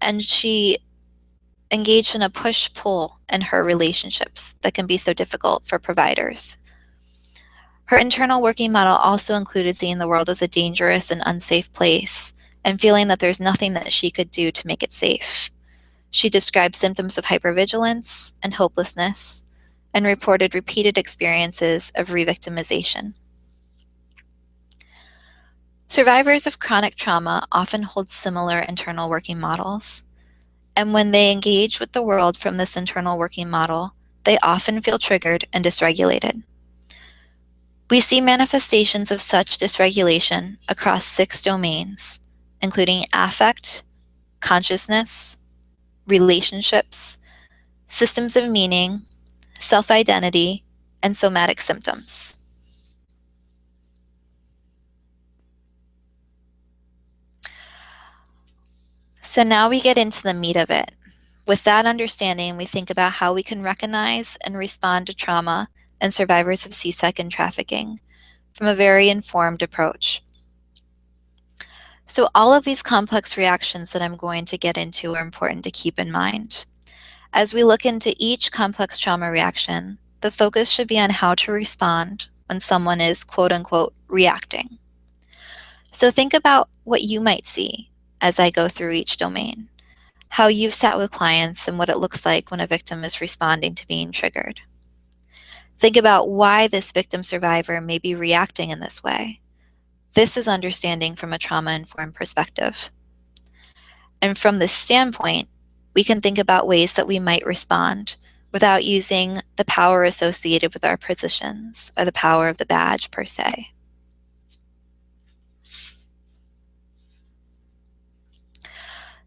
and she engaged in a push-pull in her relationships that can be so difficult for providers. Her internal working model also included seeing the world as a dangerous and unsafe place and feeling that there's nothing that she could do to make it safe. She described symptoms of hypervigilance and hopelessness and reported repeated experiences of revictimization. Survivors of chronic trauma often hold similar internal working models, and when they engage with the world from this internal working model, they often feel triggered and dysregulated. We see manifestations of such dysregulation across 6 domains, including affect, consciousness, relationships, systems of meaning, self-identity, and somatic symptoms. So now we get into the meat of it. With that understanding, we think about how we can recognize and respond to trauma and survivors of CSEC and trafficking from a very informed approach. So all of these complex reactions that I'm going to get into are important to keep in mind. As we look into each complex trauma reaction, the focus should be on how to respond when someone is quote unquote reacting. So think about what you might see as I go through each domain, how you've sat with clients and what it looks like when a victim is responding to being triggered. Think about why this victim survivor may be reacting in this way. This is understanding from a trauma-informed perspective. And from this standpoint, we can think about ways that we might respond without using the power associated with our positions or the power of the badge per se.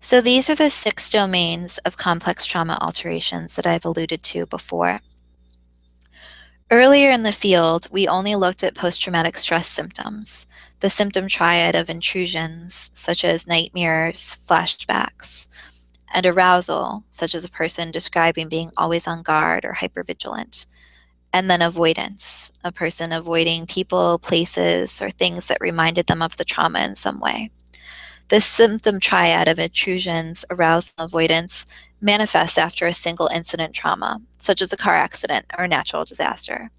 So these are the 6 domains of complex trauma alterations that I've alluded to before. Earlier in the field, we only looked at post-traumatic stress symptoms, the symptom triad of intrusions, such as nightmares, flashbacks, and arousal, such as a person describing being always on guard or hypervigilant, and then avoidance, a person avoiding people, places, or things that reminded them of the trauma in some way. This symptom triad of intrusions, arousal, and avoidance manifests after a single incident trauma, such as a car accident or a natural disaster.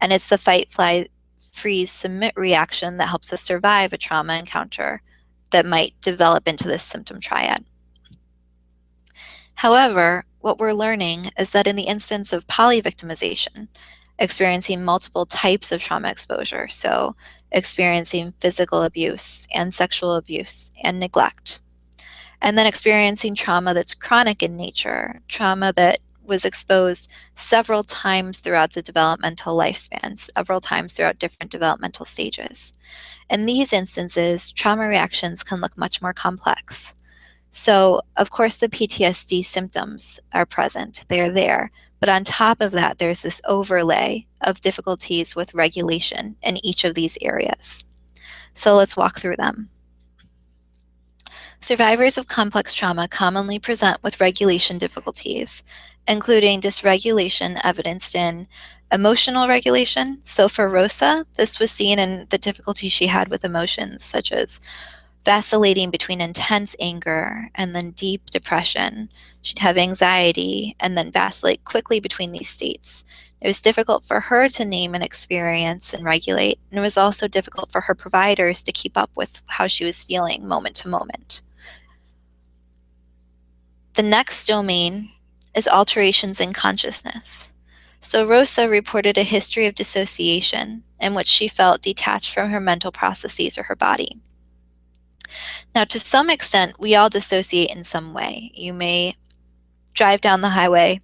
And it's the fight, flight, freeze, submit reaction that helps us survive a trauma encounter that might develop into this symptom triad. However, what we're learning is that in the instance of polyvictimization, experiencing multiple types of trauma exposure, so experiencing physical abuse and sexual abuse and neglect, and then experiencing trauma that's chronic in nature, trauma that was exposed several times throughout the developmental lifespan, several times throughout different developmental stages. In these instances, trauma reactions can look much more complex. So, of course, the PTSD symptoms are present, they're there, but on top of that, there's this overlay of difficulties with regulation in each of these areas. So let's walk through them. Survivors of complex trauma commonly present with regulation difficulties, including dysregulation evidenced in emotional regulation. So for Rosa, this was seen in the difficulty she had with emotions, such as vacillating between intense anger and then deep depression. She'd have anxiety and then vacillate quickly between these states. It was difficult for her to name and experience and regulate, and it was also difficult for her providers to keep up with how she was feeling moment to moment. The next domain is alterations in consciousness. So Rosa reported a history of dissociation in which she felt detached from her mental processes or her body. Now, to some extent, we all dissociate in some way. You may drive down the highway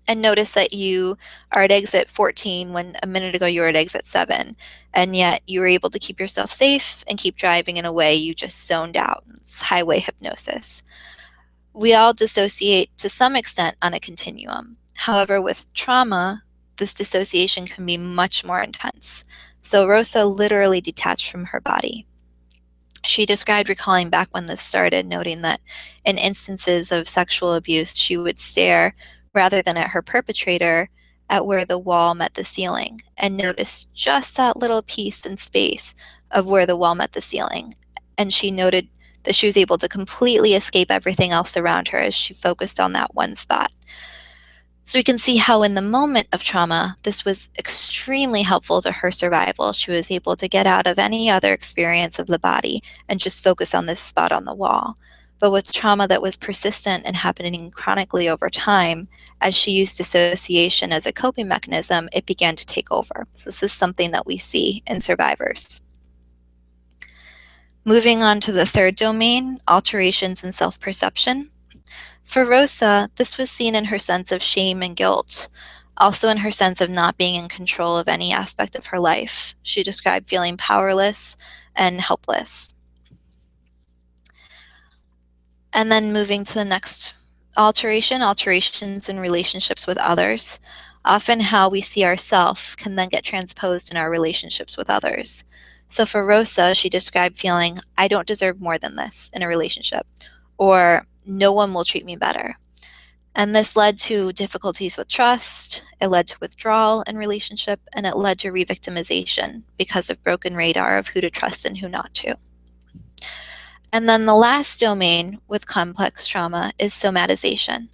and notice that you are at exit 14 when a minute ago you were at exit 7, and yet you were able to keep yourself safe and keep driving in a way you just zoned out. It's highway hypnosis. We all dissociate to some extent on a continuum. However, with trauma, this dissociation can be much more intense. So Rosa literally detached from her body. She described recalling back when this started, noting that in instances of sexual abuse, she would stare rather than at her perpetrator at where the wall met the ceiling and notice just that little piece in space of where the wall met the ceiling. And she noted that she was able to completely escape everything else around her as she focused on that one spot. So we can see how in the moment of trauma, this was extremely helpful to her survival. She was able to get out of any other experience of the body and just focus on this spot on the wall. But with trauma that was persistent and happening chronically over time, as she used dissociation as a coping mechanism, it began to take over. So this is something that we see in survivors. Moving on to the third domain, alterations in self-perception. For Rosa, this was seen in her sense of shame and guilt, also in her sense of not being in control of any aspect of her life. She described feeling powerless and helpless. And then moving to the next alterations in relationships with others. Often how we see ourselves can then get transposed in our relationships with others. So for Rosa, she described feeling, I don't deserve more than this in a relationship, or no one will treat me better. And this led to difficulties with trust, it led to withdrawal in relationship, and it led to re-victimization because of broken radar of who to trust and who not to. And then the last domain with complex trauma is somatization.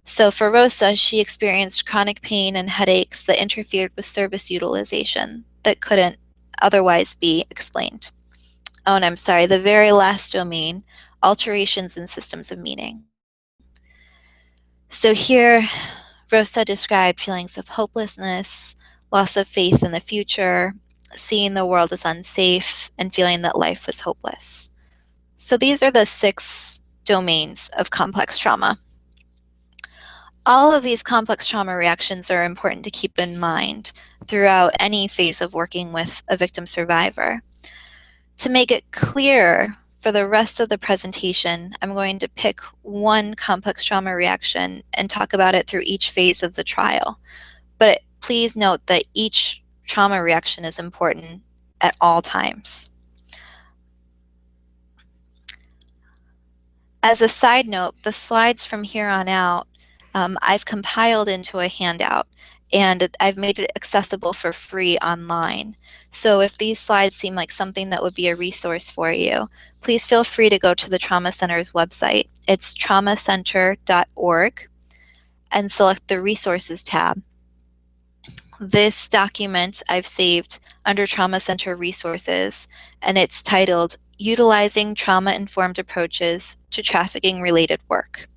So for Rosa, she experienced chronic pain and headaches that interfered with service utilization that couldn't otherwise be explained. Oh, and I'm sorry, the very last domain, alterations in systems of meaning. So here, Rosa described feelings of hopelessness, loss of faith in the future, seeing the world as unsafe, and feeling that life was hopeless. So these are the 6 domains of complex trauma. All of these complex trauma reactions are important to keep in mind throughout any phase of working with a victim survivor. To make it clear for the rest of the presentation, I'm going to pick one complex trauma reaction and talk about it through each phase of the trial. But please note that each trauma reaction is important at all times. As a side note, the slides from here on out, I've compiled into a handout and I've made it accessible for free online. So if these slides seem like something that would be a resource for you, please feel free to go to the Trauma Center's website. It's traumacenter.org and select the Resources tab. This document I've saved under Trauma Center Resources, and it's titled Utilizing Trauma-Informed Approaches to Trafficking-Related Work.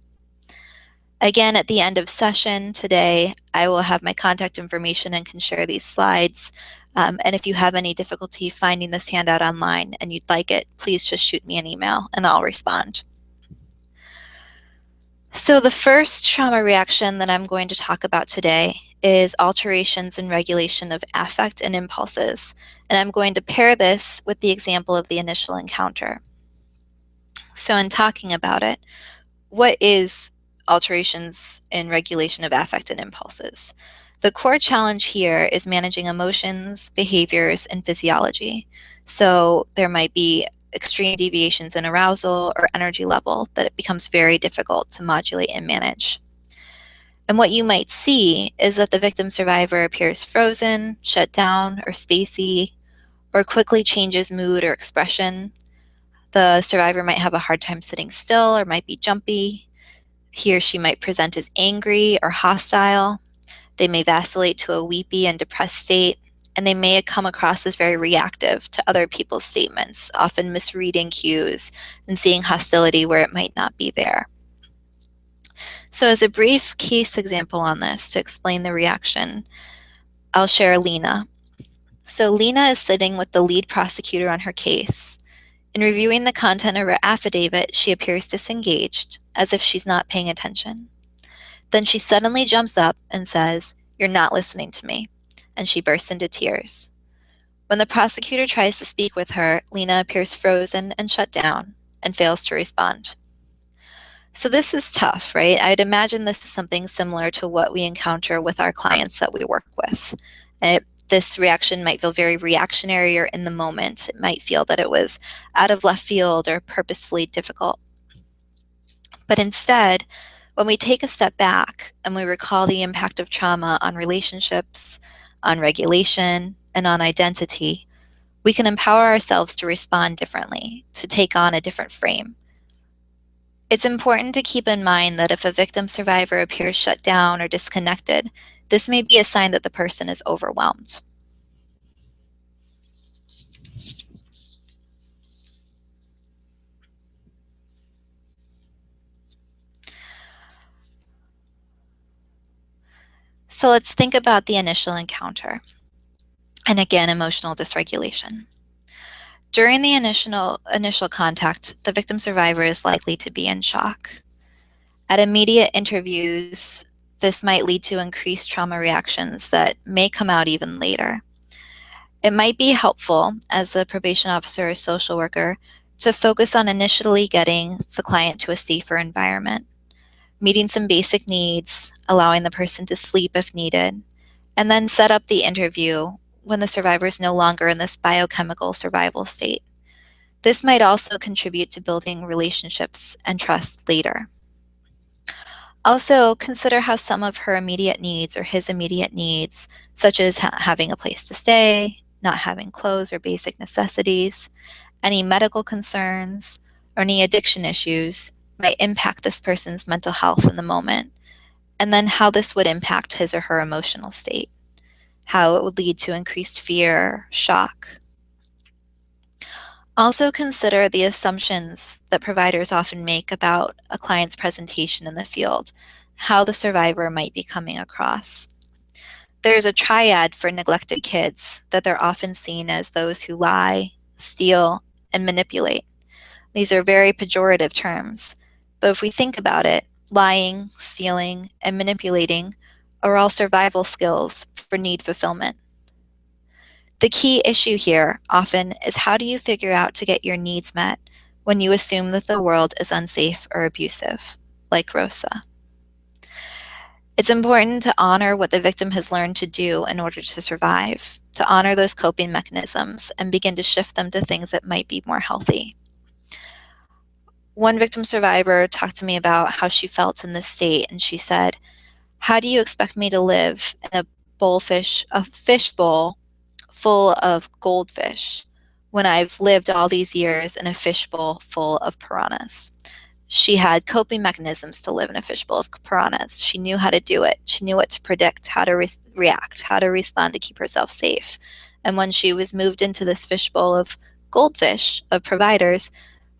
Again, at the end of session today, I will have my contact information and can share these slides. And if you have any difficulty finding this handout online and you'd like it, please just shoot me an email and I'll respond. So the first trauma reaction that I'm going to talk about today is alterations in regulation of affect and impulses. And I'm going to pair this with the example of the initial encounter. So in talking about it, what is alterations in regulation of affect and impulses? The core challenge here is managing emotions, behaviors, and physiology. So there might be extreme deviations in arousal or energy level that it becomes very difficult to modulate and manage. And what you might see is that the victim survivor appears frozen, shut down, or spacey, or quickly changes mood or expression. The survivor might have a hard time sitting still or might be jumpy. He or she might present as angry or hostile. They may vacillate to a weepy and depressed state, and they may come across as very reactive to other people's statements, often misreading cues and seeing hostility where it might not be there. So as a brief case example on this to explain the reaction, I'll share Lena. So Lena is sitting with the lead prosecutor on her case. In reviewing the content of her affidavit, she appears disengaged, as if she's not paying attention. Then she suddenly jumps up and says, "You're not listening to me," and she bursts into tears. When the prosecutor tries to speak with her, Lena appears frozen and shut down and fails to respond. So this is tough, right? I'd imagine this is something similar to what we encounter with our clients that we work with. This reaction might feel very reactionary or in the moment. It might feel that it was out of left field or purposefully difficult. But instead, when we take a step back and we recall the impact of trauma on relationships, on regulation, and on identity, we can empower ourselves to respond differently, to take on a different frame. It's important to keep in mind that if a victim survivor appears shut down or disconnected, this may be a sign that the person is overwhelmed. So let's think about the initial encounter. And again, emotional dysregulation. During the initial contact, the victim survivor is likely to be in shock. At immediate interviews, this might lead to increased trauma reactions that may come out even later. It might be helpful, as a probation officer or social worker, to focus on initially getting the client to a safer environment, meeting some basic needs, allowing the person to sleep if needed, and then set up the interview when the survivor is no longer in this biochemical survival state. This might also contribute to building relationships and trust later. Also, consider how some of her immediate needs or his immediate needs, such as having a place to stay, not having clothes or basic necessities, any medical concerns, or any addiction issues, might impact this person's mental health in the moment, and then how this would impact his or her emotional state, how it would lead to increased fear, shock. Also consider the assumptions that providers often make about a client's presentation in the field, how the survivor might be coming across. There's a triad for neglected kids that they're often seen as those who lie, steal, and manipulate. These are very pejorative terms, but if we think about it, lying, stealing, and manipulating are all survival skills for need fulfillment. The key issue here often is, how do you figure out to get your needs met when you assume that the world is unsafe or abusive, like Rosa? It's important to honor what the victim has learned to do in order to survive, to honor those coping mechanisms and begin to shift them to things that might be more healthy. One victim survivor talked to me about how she felt in this state, and she said, "How do you expect me to live in a fish bowl full of goldfish when I've lived all these years in a fishbowl full of piranhas?" She had coping mechanisms to live in a fishbowl of piranhas. She knew how to do it. She knew what to predict, how to react, how to respond to keep herself safe. And when she was moved into this fishbowl of goldfish, of providers,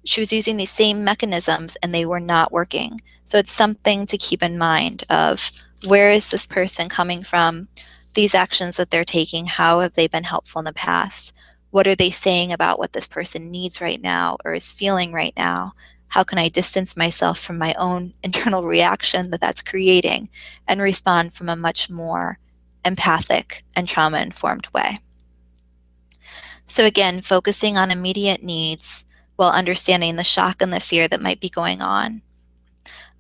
she was using these same mechanisms and they were not working. So it's something to keep in mind of, where is this person coming from? These actions that they're taking, how have they been helpful in the past? What are they saying about what this person needs right now or is feeling right now? How can I distance myself from my own internal reaction that that's creating and respond from a much more empathic and trauma-informed way? So again, focusing on immediate needs while understanding the shock and the fear that might be going on.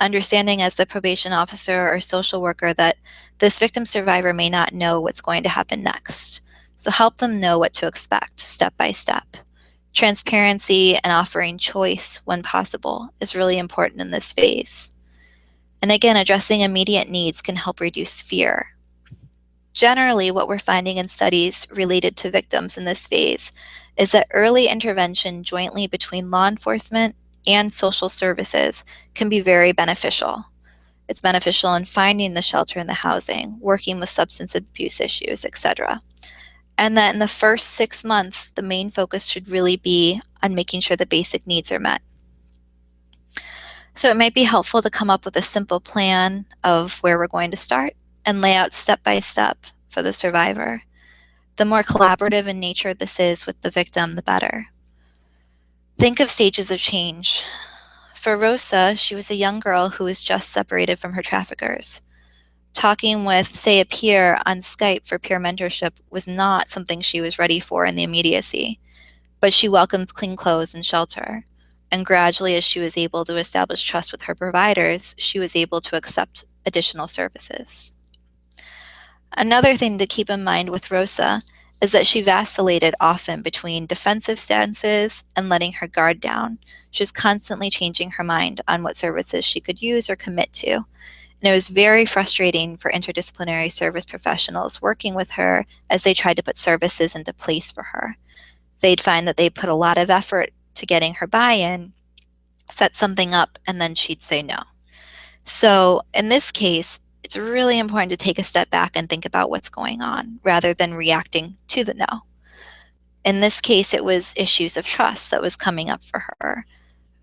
Understanding as the probation officer or social worker that this victim survivor may not know what's going to happen next. So help them know what to expect step by step. Transparency and offering choice when possible is really important in this phase. And again, addressing immediate needs can help reduce fear. Generally, what we're finding in studies related to victims in this phase is that early intervention jointly between law enforcement and social services can be very beneficial. It's beneficial in finding the shelter and the housing, working with substance abuse issues, etc. And that in the first 6 months, the main focus should really be on making sure the basic needs are met. So it might be helpful to come up with a simple plan of where we're going to start and lay out step by step for the survivor. The more collaborative in nature this is with the victim, the better. Think of stages of change. For Rosa, she was a young girl who was just separated from her traffickers. Talking with, say, a peer on Skype for peer mentorship was not something she was ready for in the immediacy, but she welcomed clean clothes and shelter. and gradually, as she was able to establish trust with her providers, she was able to accept additional services. Another thing to keep in mind with Rosa is that she vacillated often between defensive stances and letting her guard down. She was constantly changing her mind on what services she could use or commit to. And it was very frustrating for interdisciplinary service professionals working with her as they tried to put services into place for her. They'd find that they put a lot of effort to getting her buy-in, set something up, and then she'd say no. So in this case, it's really important to take a step back and think about what's going on rather than reacting to the no. In this case, it was issues of trust that was coming up for her.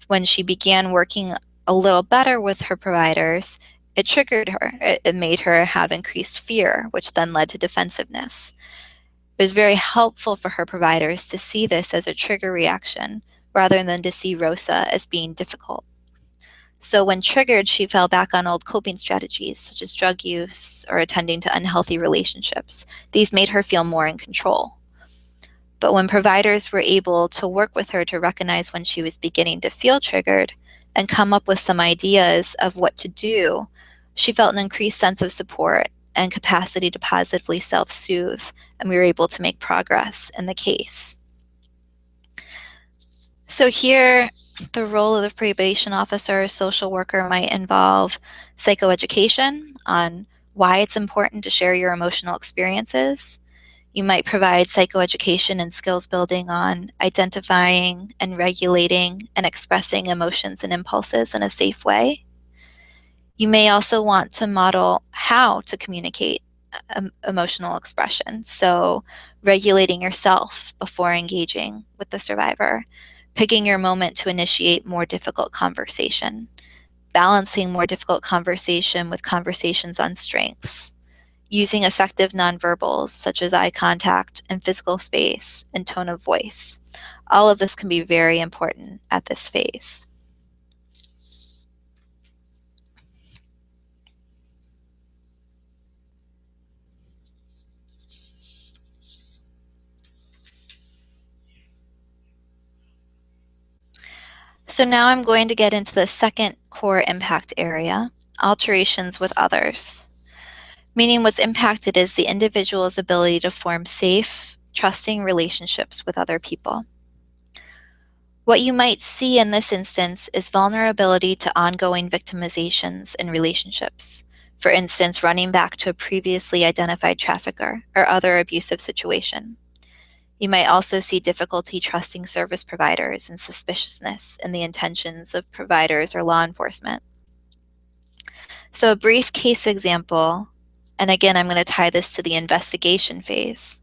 When she began working a little better with her providers, it triggered her. It made her have increased fear, which then led to defensiveness. It was very helpful for her providers to see this as a trigger reaction rather than to see Rosa as being difficult. So when triggered, she fell back on old coping strategies such as drug use or attending to unhealthy relationships. These made her feel more in control. But when providers were able to work with her to recognize when she was beginning to feel triggered and come up with some ideas of what to do, she felt an increased sense of support and capacity to positively self-soothe, and we were able to make progress in the case. So here, the role of the probation officer or social worker might involve psychoeducation on why it's important to share your emotional experiences. You might provide psychoeducation and skills building on identifying and regulating and expressing emotions and impulses in a safe way. You may also want to model how to communicate emotional expression. So regulating yourself before engaging with the survivor, picking your moment to initiate more difficult conversation, balancing more difficult conversation with conversations on strengths, using effective nonverbals such as eye contact and physical space and tone of voice. All of this can be very important at this phase. So now I'm going to get into the second core impact area, alterations with others. Meaning what's impacted is the individual's ability to form safe, trusting relationships with other people. What you might see in this instance is vulnerability to ongoing victimizations in relationships. For instance, running back to a previously identified trafficker or other abusive situation. You might also see difficulty trusting service providers and suspiciousness in the intentions of providers or law enforcement. So a brief case example, and again, I'm going to tie this to the investigation phase,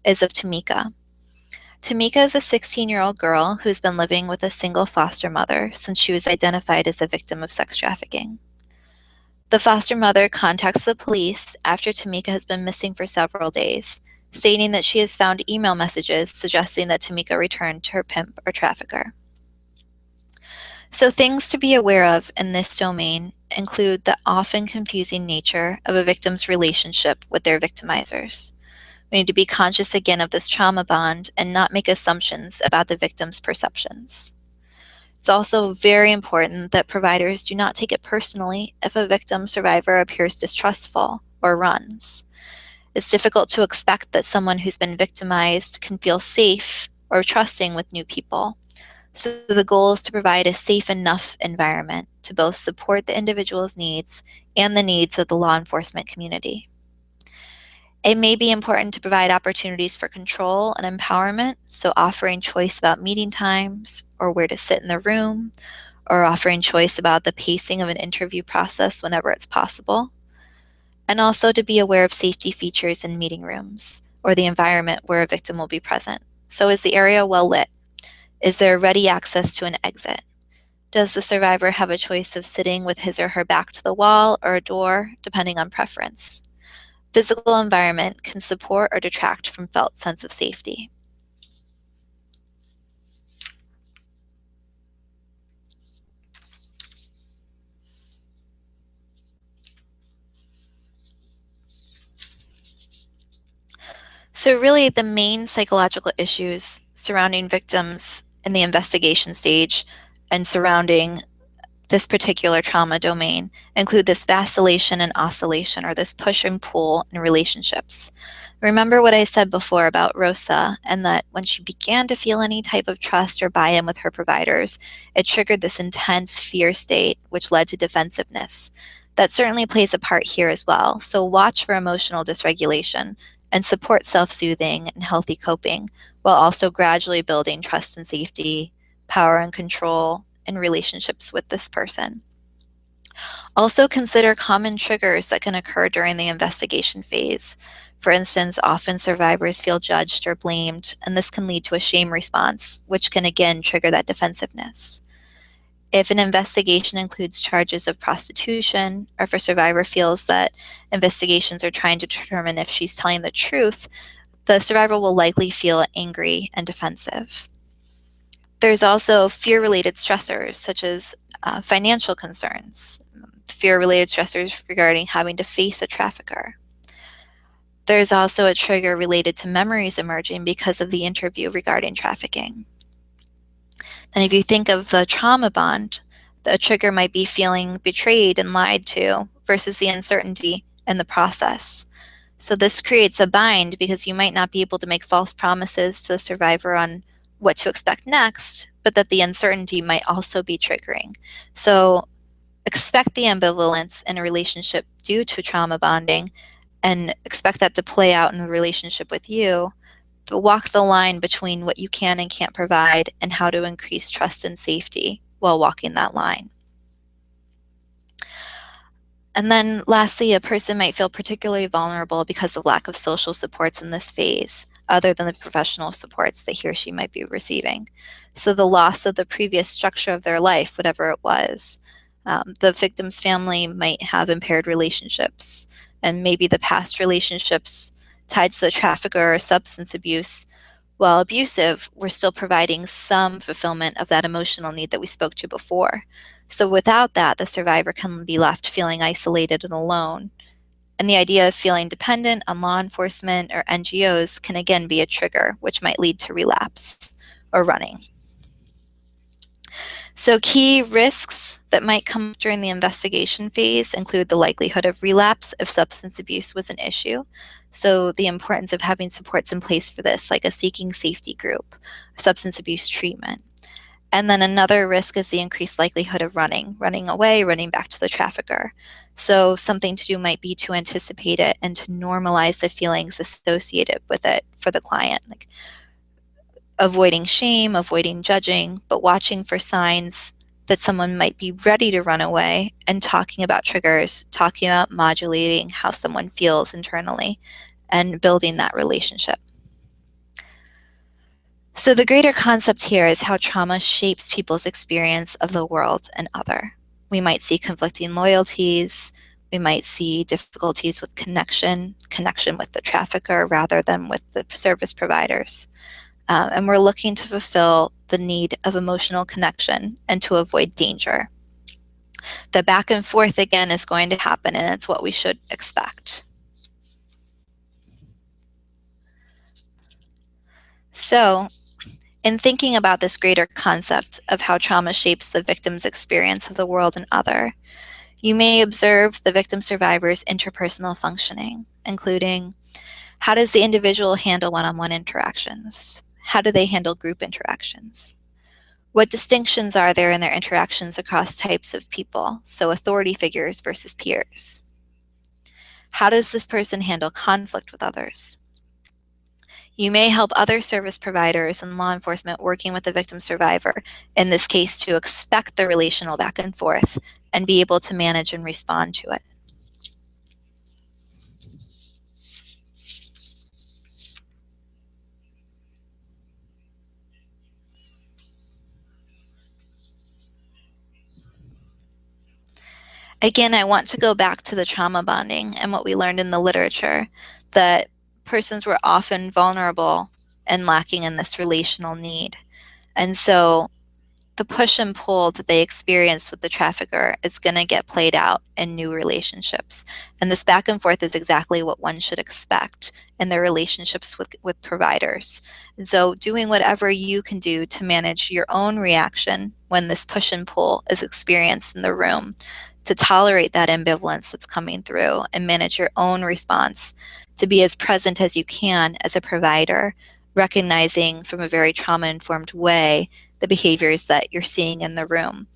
is of Tamika. Tamika is a 16-year-old girl who's been living with a single foster mother since she was identified as a victim of sex trafficking. The foster mother contacts the police after Tamika has been missing for several days, stating that she has found email messages suggesting that Tamika returned to her pimp or trafficker. So things to be aware of in this domain include the often confusing nature of a victim's relationship with their victimizers. We need to be conscious again of this trauma bond and not make assumptions about the victim's perceptions. It's also very important that providers do not take it personally if a victim survivor appears distrustful or runs. It's difficult to expect that someone who's been victimized can feel safe or trusting with new people. So the goal is to provide a safe enough environment to both support the individual's needs and the needs of the law enforcement community. It may be important to provide opportunities for control and empowerment, so offering choice about meeting times or where to sit in the room, or offering choice about the pacing of an interview process whenever it's possible. And also to be aware of safety features in meeting rooms or the environment where a victim will be present. So is the area well lit? Is there ready access to an exit? Does the survivor have a choice of sitting with his or her back to the wall or a door, depending on preference? Physical environment can support or detract from felt sense of safety. So really the main psychological issues surrounding victims in the investigation stage and surrounding this particular trauma domain include this vacillation and oscillation, or this push and pull in relationships. Remember what I said before about Rosa, and that when she began to feel any type of trust or buy-in with her providers, it triggered this intense fear state, which led to defensiveness. That certainly plays a part here as well. So watch for emotional dysregulation and support self-soothing and healthy coping, while also gradually building trust and safety, power and control in relationships with this person. Also consider common triggers that can occur during the investigation phase. For instance, often survivors feel judged or blamed, and this can lead to a shame response, which can again trigger that defensiveness. If an investigation includes charges of prostitution, or if a survivor feels that investigations are trying to determine if she's telling the truth, the survivor will likely feel angry and defensive. There's also fear-related stressors, such as financial concerns, fear-related stressors regarding having to face a trafficker. There's also a trigger related to memories emerging because of the interview regarding trafficking. Then if you think of the trauma bond, the trigger might be feeling betrayed and lied to versus the uncertainty in the process. So this creates a bind because you might not be able to make false promises to the survivor on what to expect next, but that the uncertainty might also be triggering. So expect the ambivalence in a relationship due to trauma bonding, and expect that to play out in a relationship with you, but walk the line between what you can and can't provide and how to increase trust and safety while walking that line. And then lastly, a person might feel particularly vulnerable because of lack of social supports in this phase, other than the professional supports that he or she might be receiving. So the loss of the previous structure of their life, whatever it was. The victim's family might have impaired relationships, and maybe the past relationships tied to the trafficker or substance abuse, while abusive, were still providing some fulfillment of that emotional need that we spoke to before. So without that, the survivor can be left feeling isolated and alone. And the idea of feeling dependent on law enforcement or NGOs can again be a trigger, which might lead to relapse or running. So key risks that might come up during the investigation phase include the likelihood of relapse if substance abuse was an issue. So the importance of having supports in place for this, like a seeking safety group, substance abuse treatment. And then another risk is the increased likelihood of running away, running back to the trafficker. So something to do might be to anticipate it and to normalize the feelings associated with it for the client, like avoiding shame, avoiding judging, but watching for signs that someone might be ready to run away, and talking about triggers, talking about modulating how someone feels internally and building that relationship. So the greater concept here is how trauma shapes people's experience of the world and other. We might see conflicting loyalties. We might see difficulties with connection with the trafficker rather than with the service providers. And we're looking to fulfill the need of emotional connection and to avoid danger. The back and forth again is going to happen, and it's what we should expect. So, in thinking about this greater concept of how trauma shapes the victim's experience of the world and other, you may observe the victim survivor's interpersonal functioning, including how does the individual handle one-on-one interactions? How do they handle group interactions? What distinctions are there in their interactions across types of people, so authority figures versus peers? How does this person handle conflict with others? You may help other service providers and law enforcement working with the victim survivor, in this case, to expect the relational back and forth and be able to manage and respond to it. Again, I want to go back to the trauma bonding and what we learned in the literature, that persons were often vulnerable and lacking in this relational need. And so the push and pull that they experienced with the trafficker is going to get played out in new relationships. And this back and forth is exactly what one should expect in their relationships with providers. And so doing whatever you can do to manage your own reaction when this push and pull is experienced in the room, to tolerate that ambivalence that's coming through and manage your own response, to be as present as you can as a provider, recognizing from a very trauma-informed way the behaviors that you're seeing in the room.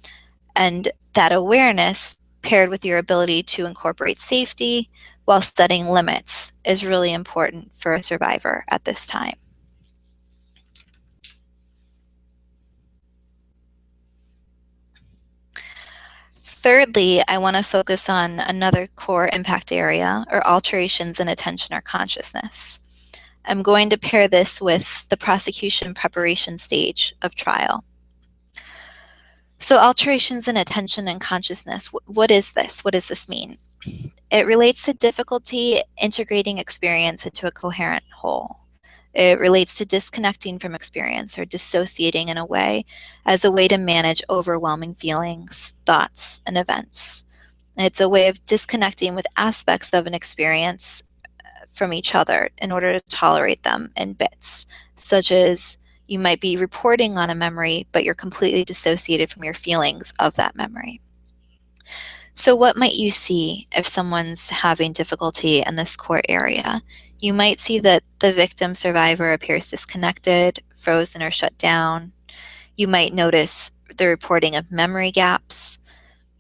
And that awareness, paired with your ability to incorporate safety while setting limits, is really important for a survivor at this time. Thirdly, I want to focus on another core impact area, or alterations in attention or consciousness. I'm going to pair this with the prosecution preparation stage of trial. So alterations in attention and consciousness, what is this? What does this mean? It relates to difficulty integrating experience into a coherent whole. It relates to disconnecting from experience or dissociating in a way as a way to manage overwhelming feelings, thoughts, and events. It's a way of disconnecting with aspects of an experience from each other in order to tolerate them in bits, such as you might be reporting on a memory, but you're completely dissociated from your feelings of that memory. So what might you see if someone's having difficulty in this core area? You might see that the victim survivor appears disconnected, frozen, or shut down. You might notice the reporting of memory gaps.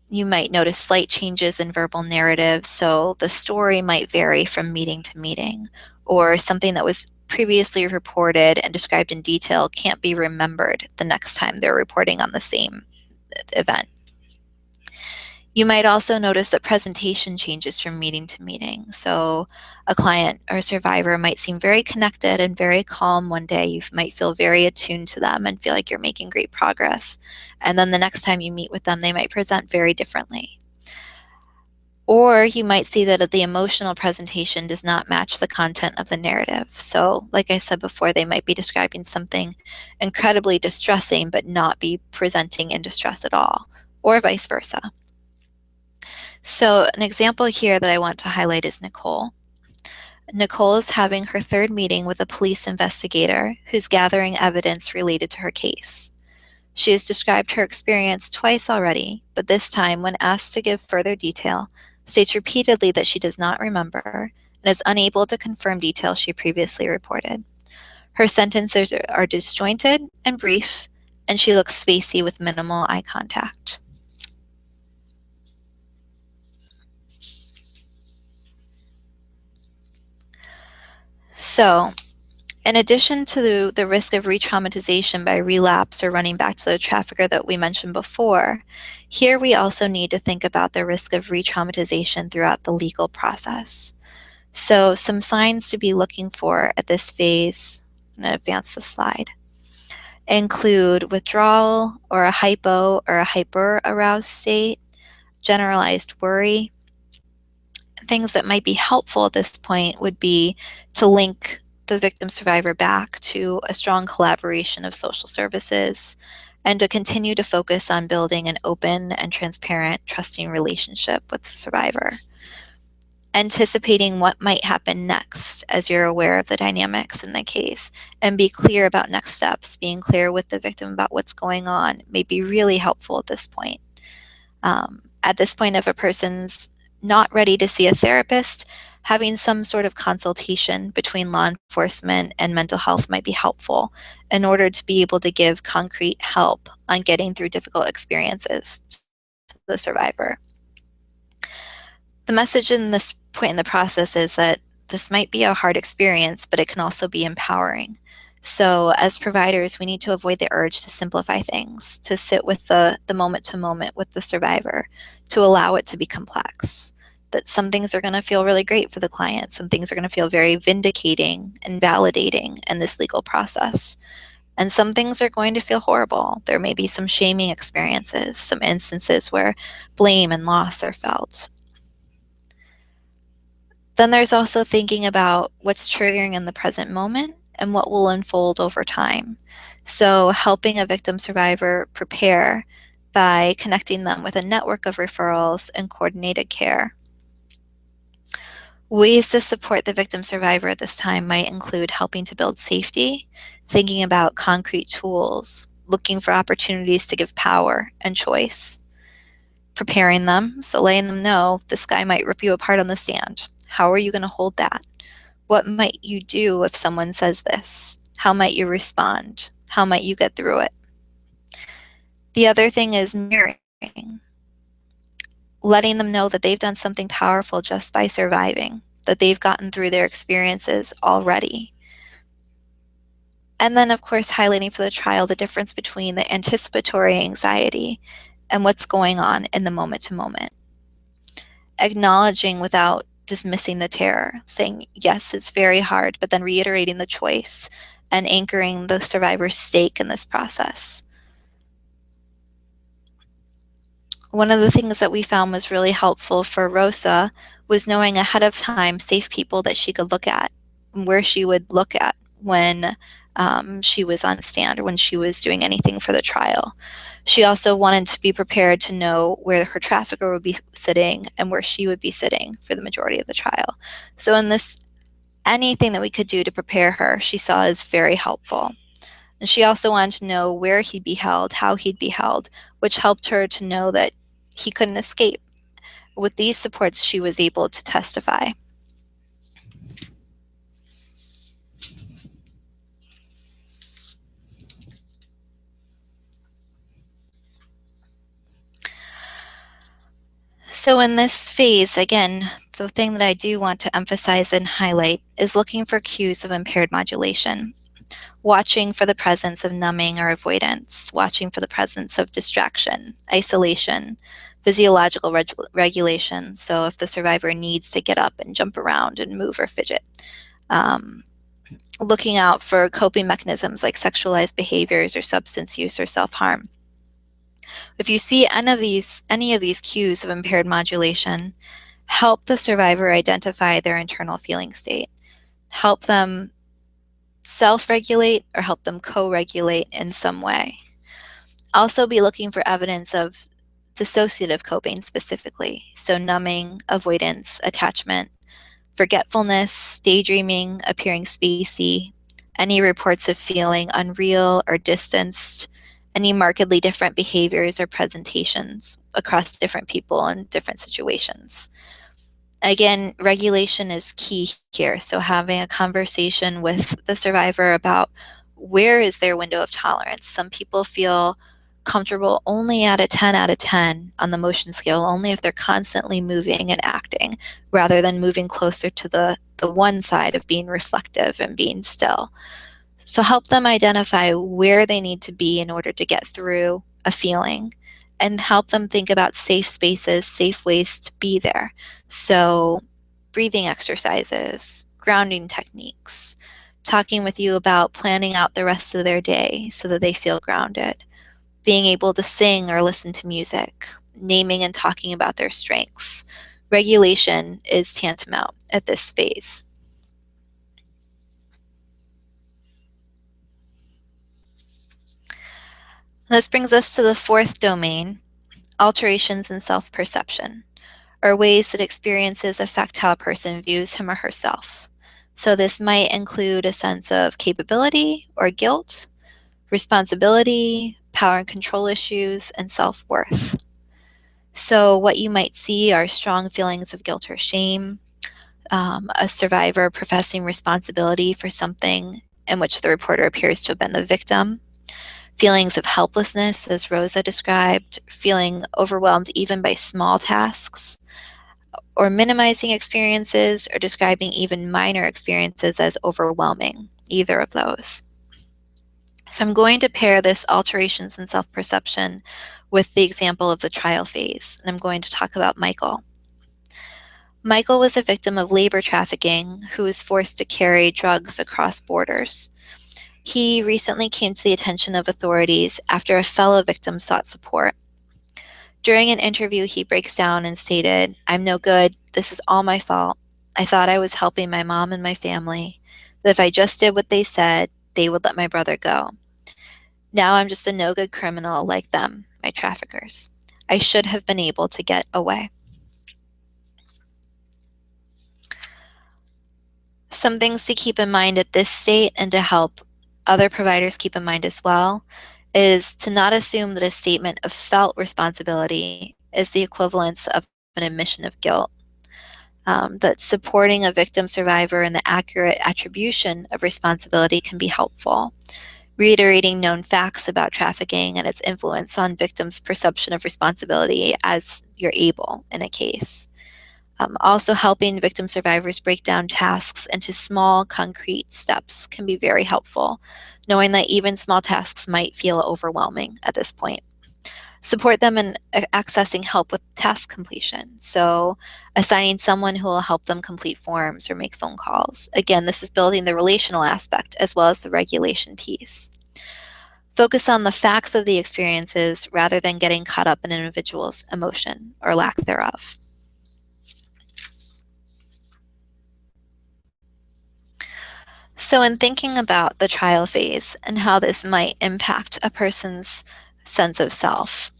You might notice slight changes in verbal narrative, so the story might vary from meeting to meeting, or something that was previously reported and described in detail can't be remembered the next time they're reporting on the same event. You might also notice that presentation changes from meeting to meeting. So a client or a survivor might seem very connected and very calm one day. You might feel very attuned to them and feel like you're making great progress. And then the next time you meet with them, they might present very differently. Or you might see that the emotional presentation does not match the content of the narrative. So like I said before, they might be describing something incredibly distressing, but not be presenting in distress at all, or vice versa. So an example here that I want to highlight is Nicole. Nicole is having her third meeting with a police investigator who's gathering evidence related to her case. She has described her experience twice already, but this time, when asked to give further detail, states repeatedly that she does not remember and is unable to confirm details she previously reported. Her sentences are disjointed and brief, and she looks spacey with minimal eye contact. So, in addition to the risk of re-traumatization by relapse or running back to the trafficker that we mentioned before, here we also need to think about the risk of re-traumatization throughout the legal process. So some signs to be looking for at this phase, I'm going to advance the slide, include withdrawal or a hypo or a hyper-aroused state, generalized worry. Things that might be helpful at this point would be to link the victim survivor back to a strong collaboration of social services and to continue to focus on building an open and transparent, trusting relationship with the survivor. Anticipating what might happen next as you're aware of the dynamics in the case, and be clear about next steps. Being clear with the victim about what's going on may be really helpful at this point. At this point, if a person's not ready to see a therapist, having some sort of consultation between law enforcement and mental health might be helpful in order to be able to give concrete help on getting through difficult experiences to the survivor. The message in this point in the process is that this might be a hard experience, but it can also be empowering. So as providers, we need to avoid the urge to simplify things, to sit with the moment to moment with the survivor, to allow it to be complex. That some things are going to feel really great for the client, some things are going to feel very vindicating and validating in this legal process. And some things are going to feel horrible. There may be some shaming experiences, some instances where blame and loss are felt. Then there's also thinking about what's triggering in the present moment and what will unfold over time. So helping a victim survivor prepare by connecting them with a network of referrals and coordinated care. Ways to support the victim survivor at this time might include helping to build safety, thinking about concrete tools, looking for opportunities to give power and choice, preparing them, so letting them know this guy might rip you apart on the stand. How are you going to hold that? What might you do if someone says this? How might you respond? How might you get through it? The other thing is mirroring, letting them know that they've done something powerful just by surviving, that they've gotten through their experiences already. And then, of course, highlighting for the trial the difference between the anticipatory anxiety and what's going on in the moment to moment. Acknowledging without dismissing the terror, saying, yes, it's very hard, but then reiterating the choice and anchoring the survivor's stake in this process. One of the things that we found was really helpful for Rosa was knowing ahead of time safe people that she could look at, where she would look at when she was on stand or when she was doing anything for the trial. She also wanted to be prepared to know where her trafficker would be sitting and where she would be sitting for the majority of the trial. So in this, anything that we could do to prepare her, she saw as very helpful. And she also wanted to know where he'd be held, how he'd be held, which helped her to know that he couldn't escape. With these supports, she was able to testify. So in this phase, again, the thing that I do want to emphasize and highlight is looking for cues of impaired modulation, watching for the presence of numbing or avoidance, watching for the presence of distraction, isolation, physiological regulation. So if the survivor needs to get up and jump around and move or fidget. Looking out for coping mechanisms like sexualized behaviors or substance use or self-harm. If you see any of these cues of impaired modulation, help the survivor identify their internal feeling state. Help them self-regulate or help them co-regulate in some way. Also be looking for evidence of dissociative coping specifically, so numbing, avoidance, attachment, forgetfulness, daydreaming, appearing spacey, any reports of feeling unreal or distanced, any markedly different behaviors or presentations across different people and different situations. Again, regulation is key here. So having a conversation with the survivor about where is their window of tolerance. Some people feel comfortable only at a 10 out of 10 on the motion scale, only if they're constantly moving and acting, rather than moving closer to the one side of being reflective and being still. So help them identify where they need to be in order to get through a feeling, and help them think about safe spaces, safe ways to be there. So breathing exercises, grounding techniques, talking with you about planning out the rest of their day so that they feel grounded, being able to sing or listen to music, naming and talking about their strengths. Regulation is tantamount at this phase. This brings us to the fourth domain, alterations in self-perception, or ways that experiences affect how a person views him or herself. So this might include a sense of capability or guilt, responsibility, power and control issues, and self-worth. So what you might see are strong feelings of guilt or shame, a survivor professing responsibility for something in which the reporter appears to have been the victim, feelings of helplessness, as Rosa described, feeling overwhelmed even by small tasks, or minimizing experiences or describing even minor experiences as overwhelming, either of those. So I'm going to pair this alterations in self-perception with the example of the trial phase, and I'm going to talk about Michael. Michael was a victim of labor trafficking who was forced to carry drugs across borders. He recently came to the attention of authorities after a fellow victim sought support. During an interview, he breaks down and stated, "I'm no good. This is all my fault. I thought I was helping my mom and my family. That if I just did what they said, they would let my brother go. Now I'm just a no good criminal like them, my traffickers. I should have been able to get away. Some things to keep in mind at this state and to help other providers keep in mind as well is to not assume that a statement of felt responsibility is the equivalence of an admission of guilt. That supporting a victim survivor in the accurate attribution of responsibility can be helpful. Reiterating known facts about trafficking and its influence on victims' perception of responsibility as you're able in a case. Also, helping victim survivors break down tasks into small, concrete steps can be very helpful, knowing that even small tasks might feel overwhelming at this point. Support them in accessing help with task completion. So, assigning someone who will help them complete forms or make phone calls. Again, this is building the relational aspect as well as the regulation piece. Focus on the facts of the experiences rather than getting caught up in an individual's emotion or lack thereof. So, in thinking about the trial phase and how this might impact a person's sense of self,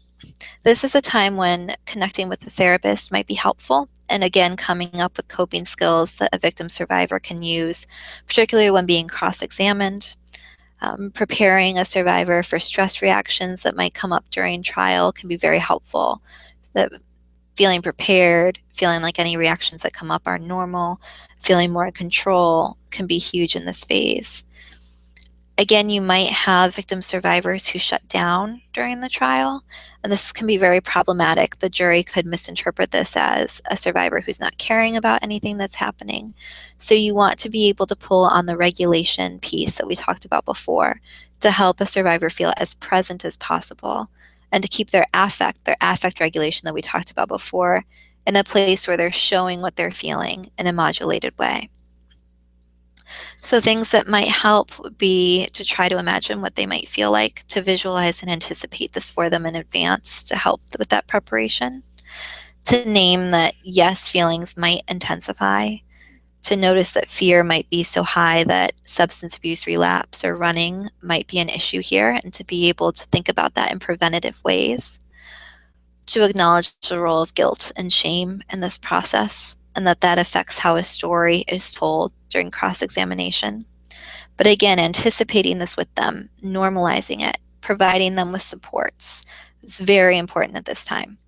this is a time when connecting with a therapist might be helpful, and again, coming up with coping skills that a victim survivor can use, particularly when being cross examined. Preparing a survivor for stress reactions that might come up during trial can be very helpful. That feeling prepared, feeling like any reactions that come up are normal, feeling more in control can be huge in this phase. Again, you might have victim survivors who shut down during the trial, and this can be very problematic. The jury could misinterpret this as a survivor who's not caring about anything that's happening. So you want to be able to pull on the regulation piece that we talked about before to help a survivor feel as present as possible and to keep their affect regulation that we talked about before, in a place where they're showing what they're feeling in a modulated way. So things that might help would be to try to imagine what they might feel like, to visualize and anticipate this for them in advance to help with that preparation. To name that yes, feelings might intensify. To notice that fear might be so high that substance abuse relapse or running might be an issue here, and to be able to think about that in preventative ways. To acknowledge the role of guilt and shame in this process, and that affects how a story is told during cross-examination. But again, anticipating this with them, normalizing it, providing them with supports is very important at this time.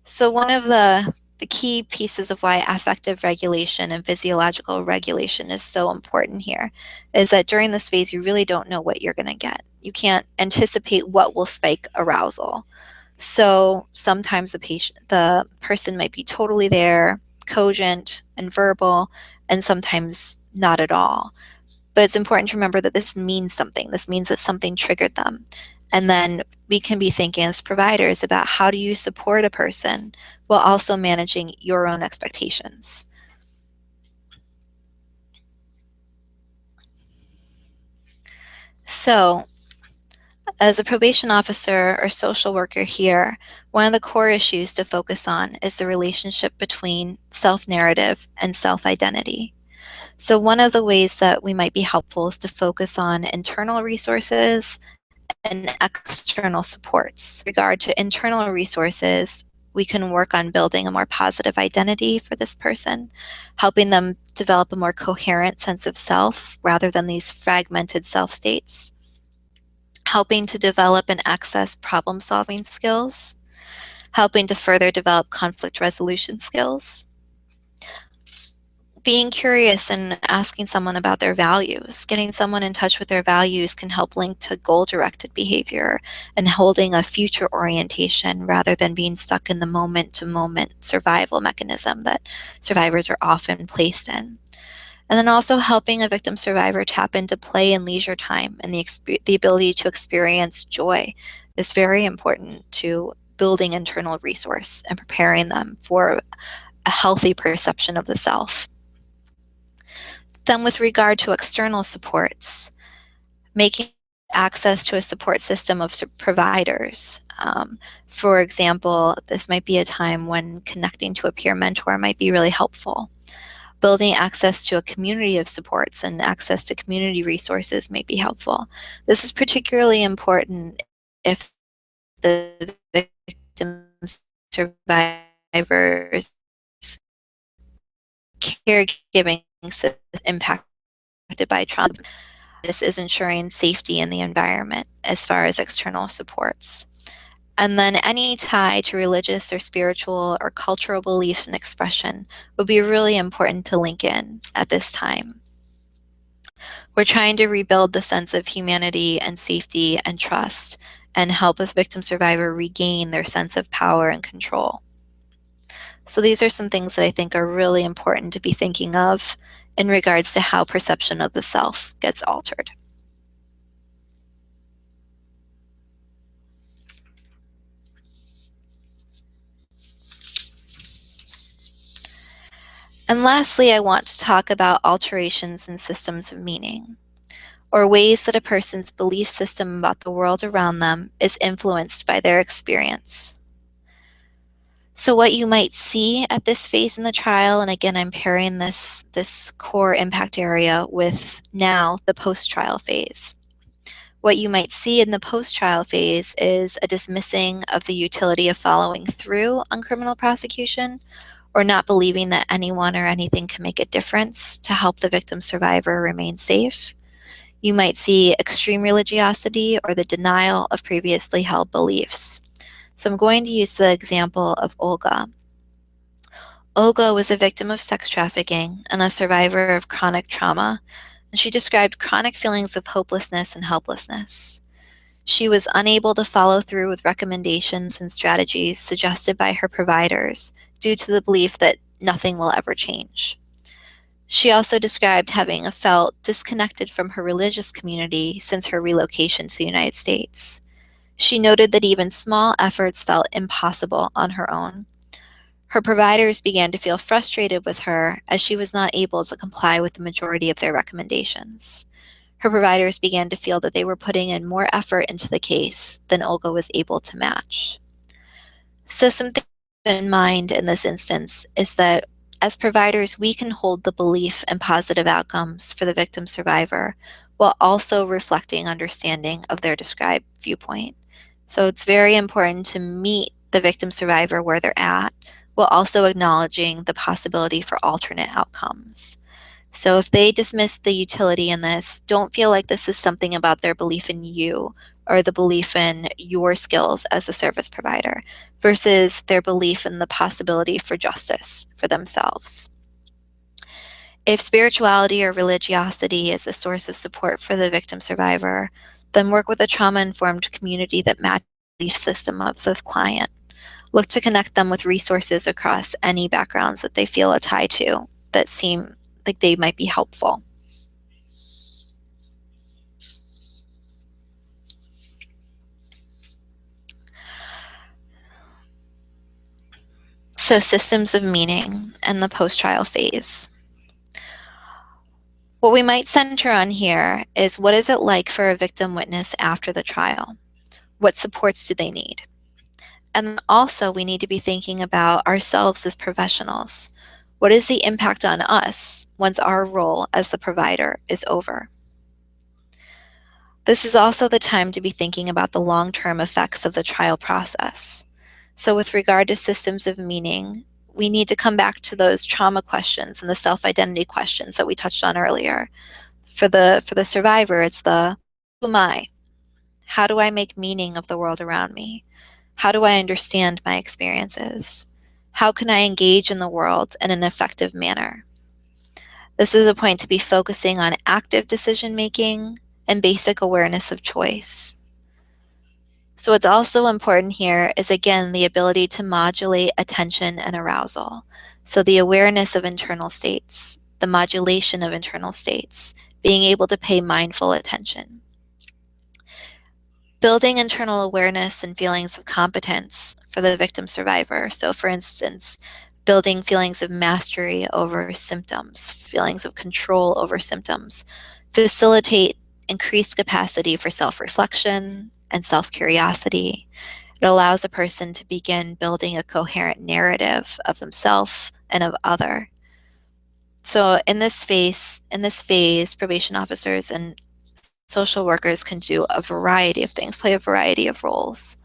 So one of the key pieces of why affective regulation and physiological regulation is so important here is that during this phase, you really don't know what you're going to get. You can't anticipate what will spike arousal. So sometimes the person might be totally there, cogent and verbal, and sometimes not at all. But it's important to remember that this means something. This means that something triggered them. And then we can be thinking as providers about how do you support a person while also managing your own expectations. So, as a probation officer or social worker here, one of the core issues to focus on is the relationship between self-narrative and self-identity. So one of the ways that we might be helpful is to focus on internal resources and external supports. With regard to internal resources, we can work on building a more positive identity for this person, helping them develop a more coherent sense of self rather than these fragmented self states, helping to develop and access problem-solving skills, helping to further develop conflict resolution skills, being curious and asking someone about their values. Getting someone in touch with their values can help link to goal-directed behavior and holding a future orientation rather than being stuck in the moment-to-moment survival mechanism that survivors are often placed in. And then also helping a victim survivor tap into play and leisure time, and the ability to experience joy is very important to building internal resource and preparing them for a healthy perception of the self. Then with regard to external supports, making access to a support system of providers. For example, this might be a time when connecting to a peer mentor might be really helpful. Building access to a community of supports and access to community resources may be helpful. This is particularly important if the victim's survivors' caregiving system is impacted by trauma. This is ensuring safety in the environment as far as external supports. And then any tie to religious or spiritual or cultural beliefs and expression would be really important to link in at this time. We're trying to rebuild the sense of humanity and safety and trust and help a victim survivor regain their sense of power and control. So these are some things that I think are really important to be thinking of in regards to how perception of the self gets altered. And lastly, I want to talk about alterations in systems of meaning, or ways that a person's belief system about the world around them is influenced by their experience. So what you might see at this phase in the trial, and again, I'm pairing this core impact area with now the post-trial phase. What you might see in the post-trial phase is a dismissing of the utility of following through on criminal prosecution, or not believing that anyone or anything can make a difference to help the victim survivor remain safe. You might see extreme religiosity or the denial of previously held beliefs. So I'm going to use the example of Olga. Olga was a victim of sex trafficking and a survivor of chronic trauma, and she described chronic feelings of hopelessness and helplessness. She was unable to follow through with recommendations and strategies suggested by her providers due to the belief that nothing will ever change. She also described having felt disconnected from her religious community since her relocation to the United States. She noted that even small efforts felt impossible on her own. Her providers began to feel frustrated with her as she was not able to comply with the majority of their recommendations. Her providers began to feel that they were putting in more effort into the case than Olga was able to match. So something to keep in mind in this instance is that as providers, we can hold the belief in positive outcomes for the victim survivor while also reflecting understanding of their described viewpoint. So it's very important to meet the victim survivor where they're at, while also acknowledging the possibility for alternate outcomes. So if they dismiss the utility in this, don't feel like this is something about their belief in you or the belief in your skills as a service provider versus their belief in the possibility for justice for themselves. If spirituality or religiosity is a source of support for the victim survivor, then work with a trauma-informed community that matches the belief system of the client. Look to connect them with resources across any backgrounds that they feel a tie to that seem like they might be helpful. So systems of meaning and the post-trial phase. What we might center on here is what is it like for a victim witness after the trial? What supports do they need? And also we need to be thinking about ourselves as professionals. What is the impact on us once our role as the provider is over? This is also the time to be thinking about the long-term effects of the trial process. So with regard to systems of meaning, we need to come back to those trauma questions and the self-identity questions that we touched on earlier. For the survivor, it's the who am I? How do I make meaning of the world around me? How do I understand my experiences? How can I engage in the world in an effective manner? This is a point to be focusing on active decision making and basic awareness of choice. So what's also important here is, again, the ability to modulate attention and arousal. So the awareness of internal states, the modulation of internal states, being able to pay mindful attention. Building internal awareness and feelings of competence for the victim survivor. So for instance, building feelings of mastery over symptoms, feelings of control over symptoms, facilitate increased capacity for self-reflection and self-curiosity. It allows a person to begin building a coherent narrative of themselves and of other. So in this phase, probation officers and social workers can do a variety of things, play a variety of roles.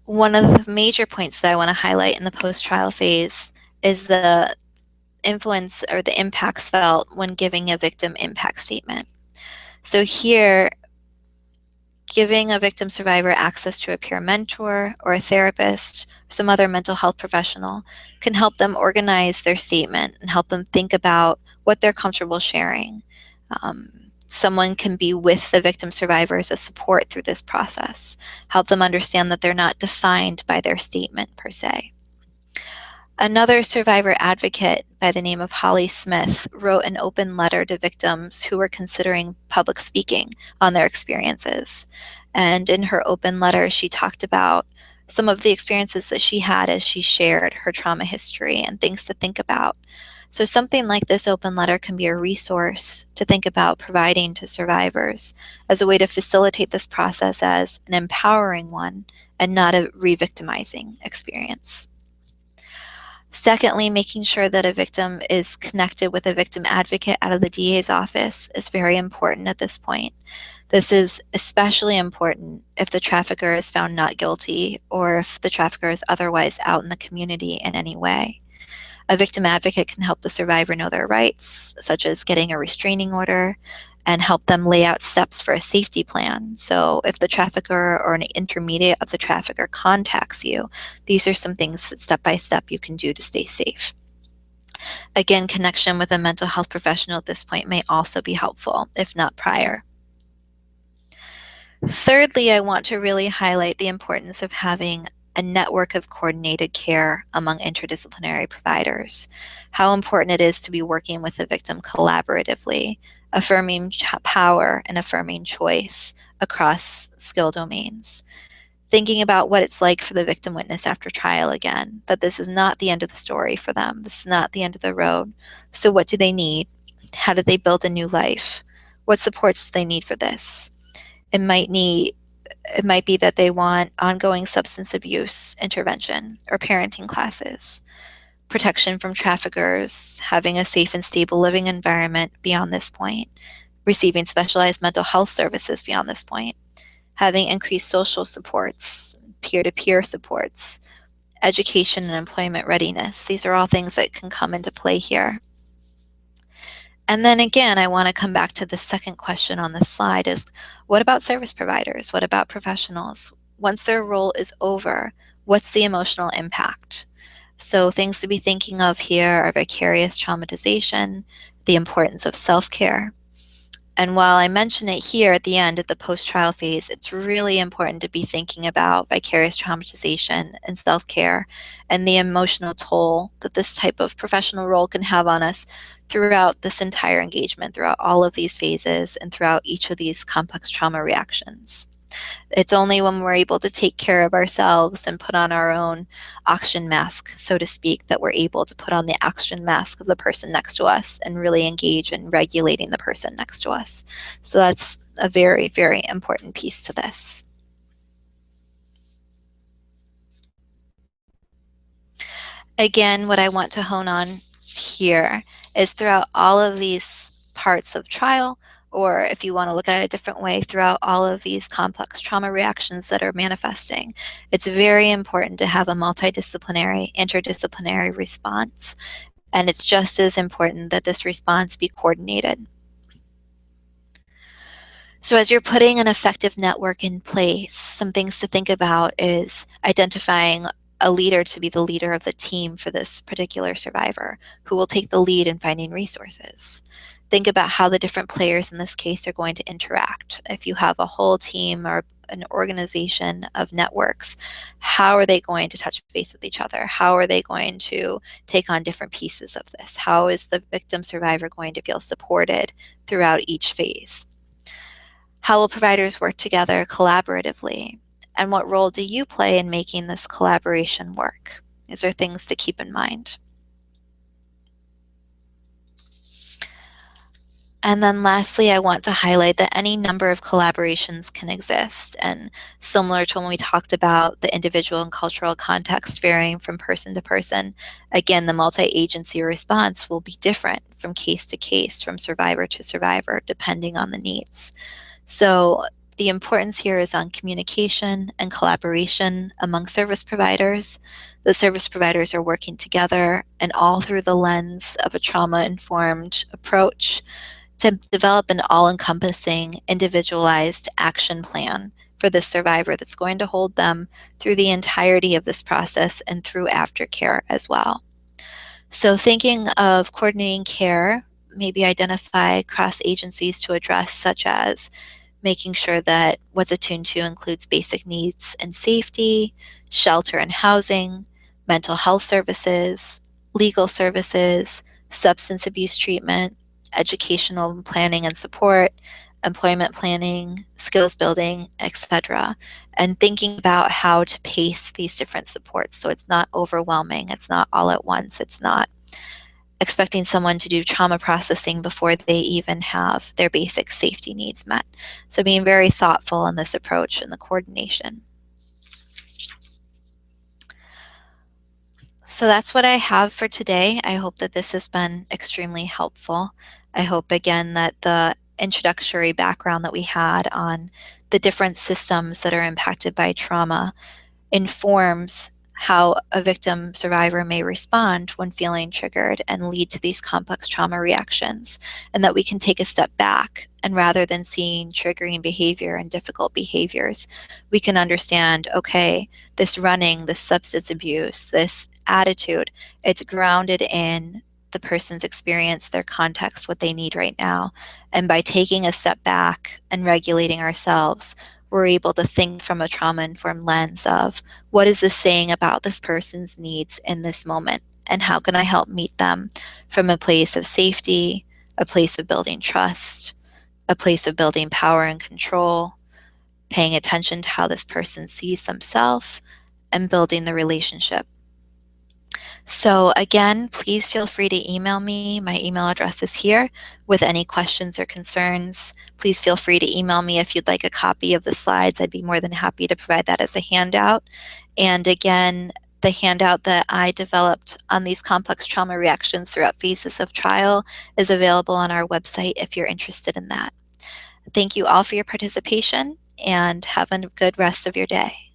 One of the major points that I want to highlight in the post-trial phase is the influence or the impacts felt when giving a victim impact statement. So here, giving a victim survivor access to a peer mentor or a therapist or some other mental health professional can help them organize their statement and help them think about what they're comfortable sharing. Someone can be with the victim survivor as a support through this process, help them understand that they're not defined by their statement per se. Another survivor advocate by the name of Holly Smith wrote an open letter to victims who were considering public speaking on their experiences. And in her open letter, she talked about some of the experiences that she had as she shared her trauma history and things to think about. So something like this open letter can be a resource to think about providing to survivors as a way to facilitate this process as an empowering one and not a re-victimizing experience. Secondly, making sure that a victim is connected with a victim advocate out of the DA's office is very important at this point. This is especially important if the trafficker is found not guilty or if the trafficker is otherwise out in the community in any way. A victim advocate can help the survivor know their rights, such as getting a restraining order, and help them lay out steps for a safety plan. So if the trafficker or an intermediate of the trafficker contacts you, these are some things that step by step you can do to stay safe. Again, connection with a mental health professional at this point may also be helpful, if not prior. Thirdly, I want to really highlight the importance of having a network of coordinated care among interdisciplinary providers, how important it is to be working with the victim collaboratively, affirming power and affirming choice across skill domains. Thinking about what it's like for the victim witness after trial again, that this is not the end of the story for them. This is not the end of the road. So what do they need? How do they build a new life? What supports do they need for this? It might be that they want ongoing substance abuse intervention or parenting classes, protection from traffickers, having a safe and stable living environment beyond this point, receiving specialized mental health services beyond this point, having increased social supports, peer-to-peer supports, education and employment readiness. These are all things that can come into play here. And then again, I want to come back to the second question on this slide is, what about service providers? What about professionals? Once their role is over, what's the emotional impact? So things to be thinking of here are vicarious traumatization, the importance of self-care. And while I mention it here at the end of the post-trial phase, it's really important to be thinking about vicarious traumatization and self-care and the emotional toll that this type of professional role can have on us throughout this entire engagement, throughout all of these phases, and throughout each of these complex trauma reactions. It's only when we're able to take care of ourselves and put on our own oxygen mask, so to speak, that we're able to put on the oxygen mask of the person next to us and really engage in regulating the person next to us. So that's a very, very important piece to this. Again, what I want to hone on here is throughout all of these parts of trial, or if you want to look at it a different way, throughout all of these complex trauma reactions that are manifesting, it's very important to have a multidisciplinary, interdisciplinary response. And it's just as important that this response be coordinated. So as you're putting an effective network in place, some things to think about is identifying a leader to be the leader of the team for this particular survivor, who will take the lead in finding resources. Think about how the different players in this case are going to interact. If you have a whole team or an organization of networks, how are they going to touch base with each other? How are they going to take on different pieces of this? How is the victim survivor going to feel supported throughout each phase? How will providers work together collaboratively? And what role do you play in making this collaboration work? These are things to keep in mind. And then lastly, I want to highlight that any number of collaborations can exist. And similar to when we talked about the individual and cultural context varying from person to person, again, the multi-agency response will be different from case to case, from survivor to survivor, depending on the needs. So the importance here is on communication and collaboration among service providers. The service providers are working together and all through the lens of a trauma-informed approach to develop an all-encompassing, individualized action plan for the survivor that's going to hold them through the entirety of this process and through aftercare as well. So thinking of coordinating care, maybe identify cross agencies to address, such as making sure that what's attuned to includes basic needs and safety, shelter and housing, mental health services, legal services, substance abuse treatment, educational planning and support, employment planning, skills building, etc. And thinking about how to pace these different supports so it's not overwhelming, it's not all at once, it's not expecting someone to do trauma processing before they even have their basic safety needs met. So being very thoughtful in this approach and the coordination. So that's what I have for today. I hope that this has been extremely helpful. I hope again that the introductory background that we had on the different systems that are impacted by trauma informs how a victim survivor may respond when feeling triggered and lead to these complex trauma reactions, and that we can take a step back and rather than seeing triggering behavior and difficult behaviors, we can understand, okay, this running, this substance abuse, this attitude, it's grounded in the person's experience, their context, what they need right now. And by taking a step back and regulating ourselves, we're able to think from a trauma-informed lens of what is this saying about this person's needs in this moment, and how can I help meet them from a place of safety, a place of building trust, a place of building power and control, paying attention to how this person sees themselves, and building the relationship. So again, please feel free to email me. My email address is here with any questions or concerns. Please feel free to email me if you'd like a copy of the slides. I'd be more than happy to provide that as a handout. And again, the handout that I developed on these complex trauma reactions throughout phases of trial is available on our website if you're interested in that. Thank you all for your participation and have a good rest of your day.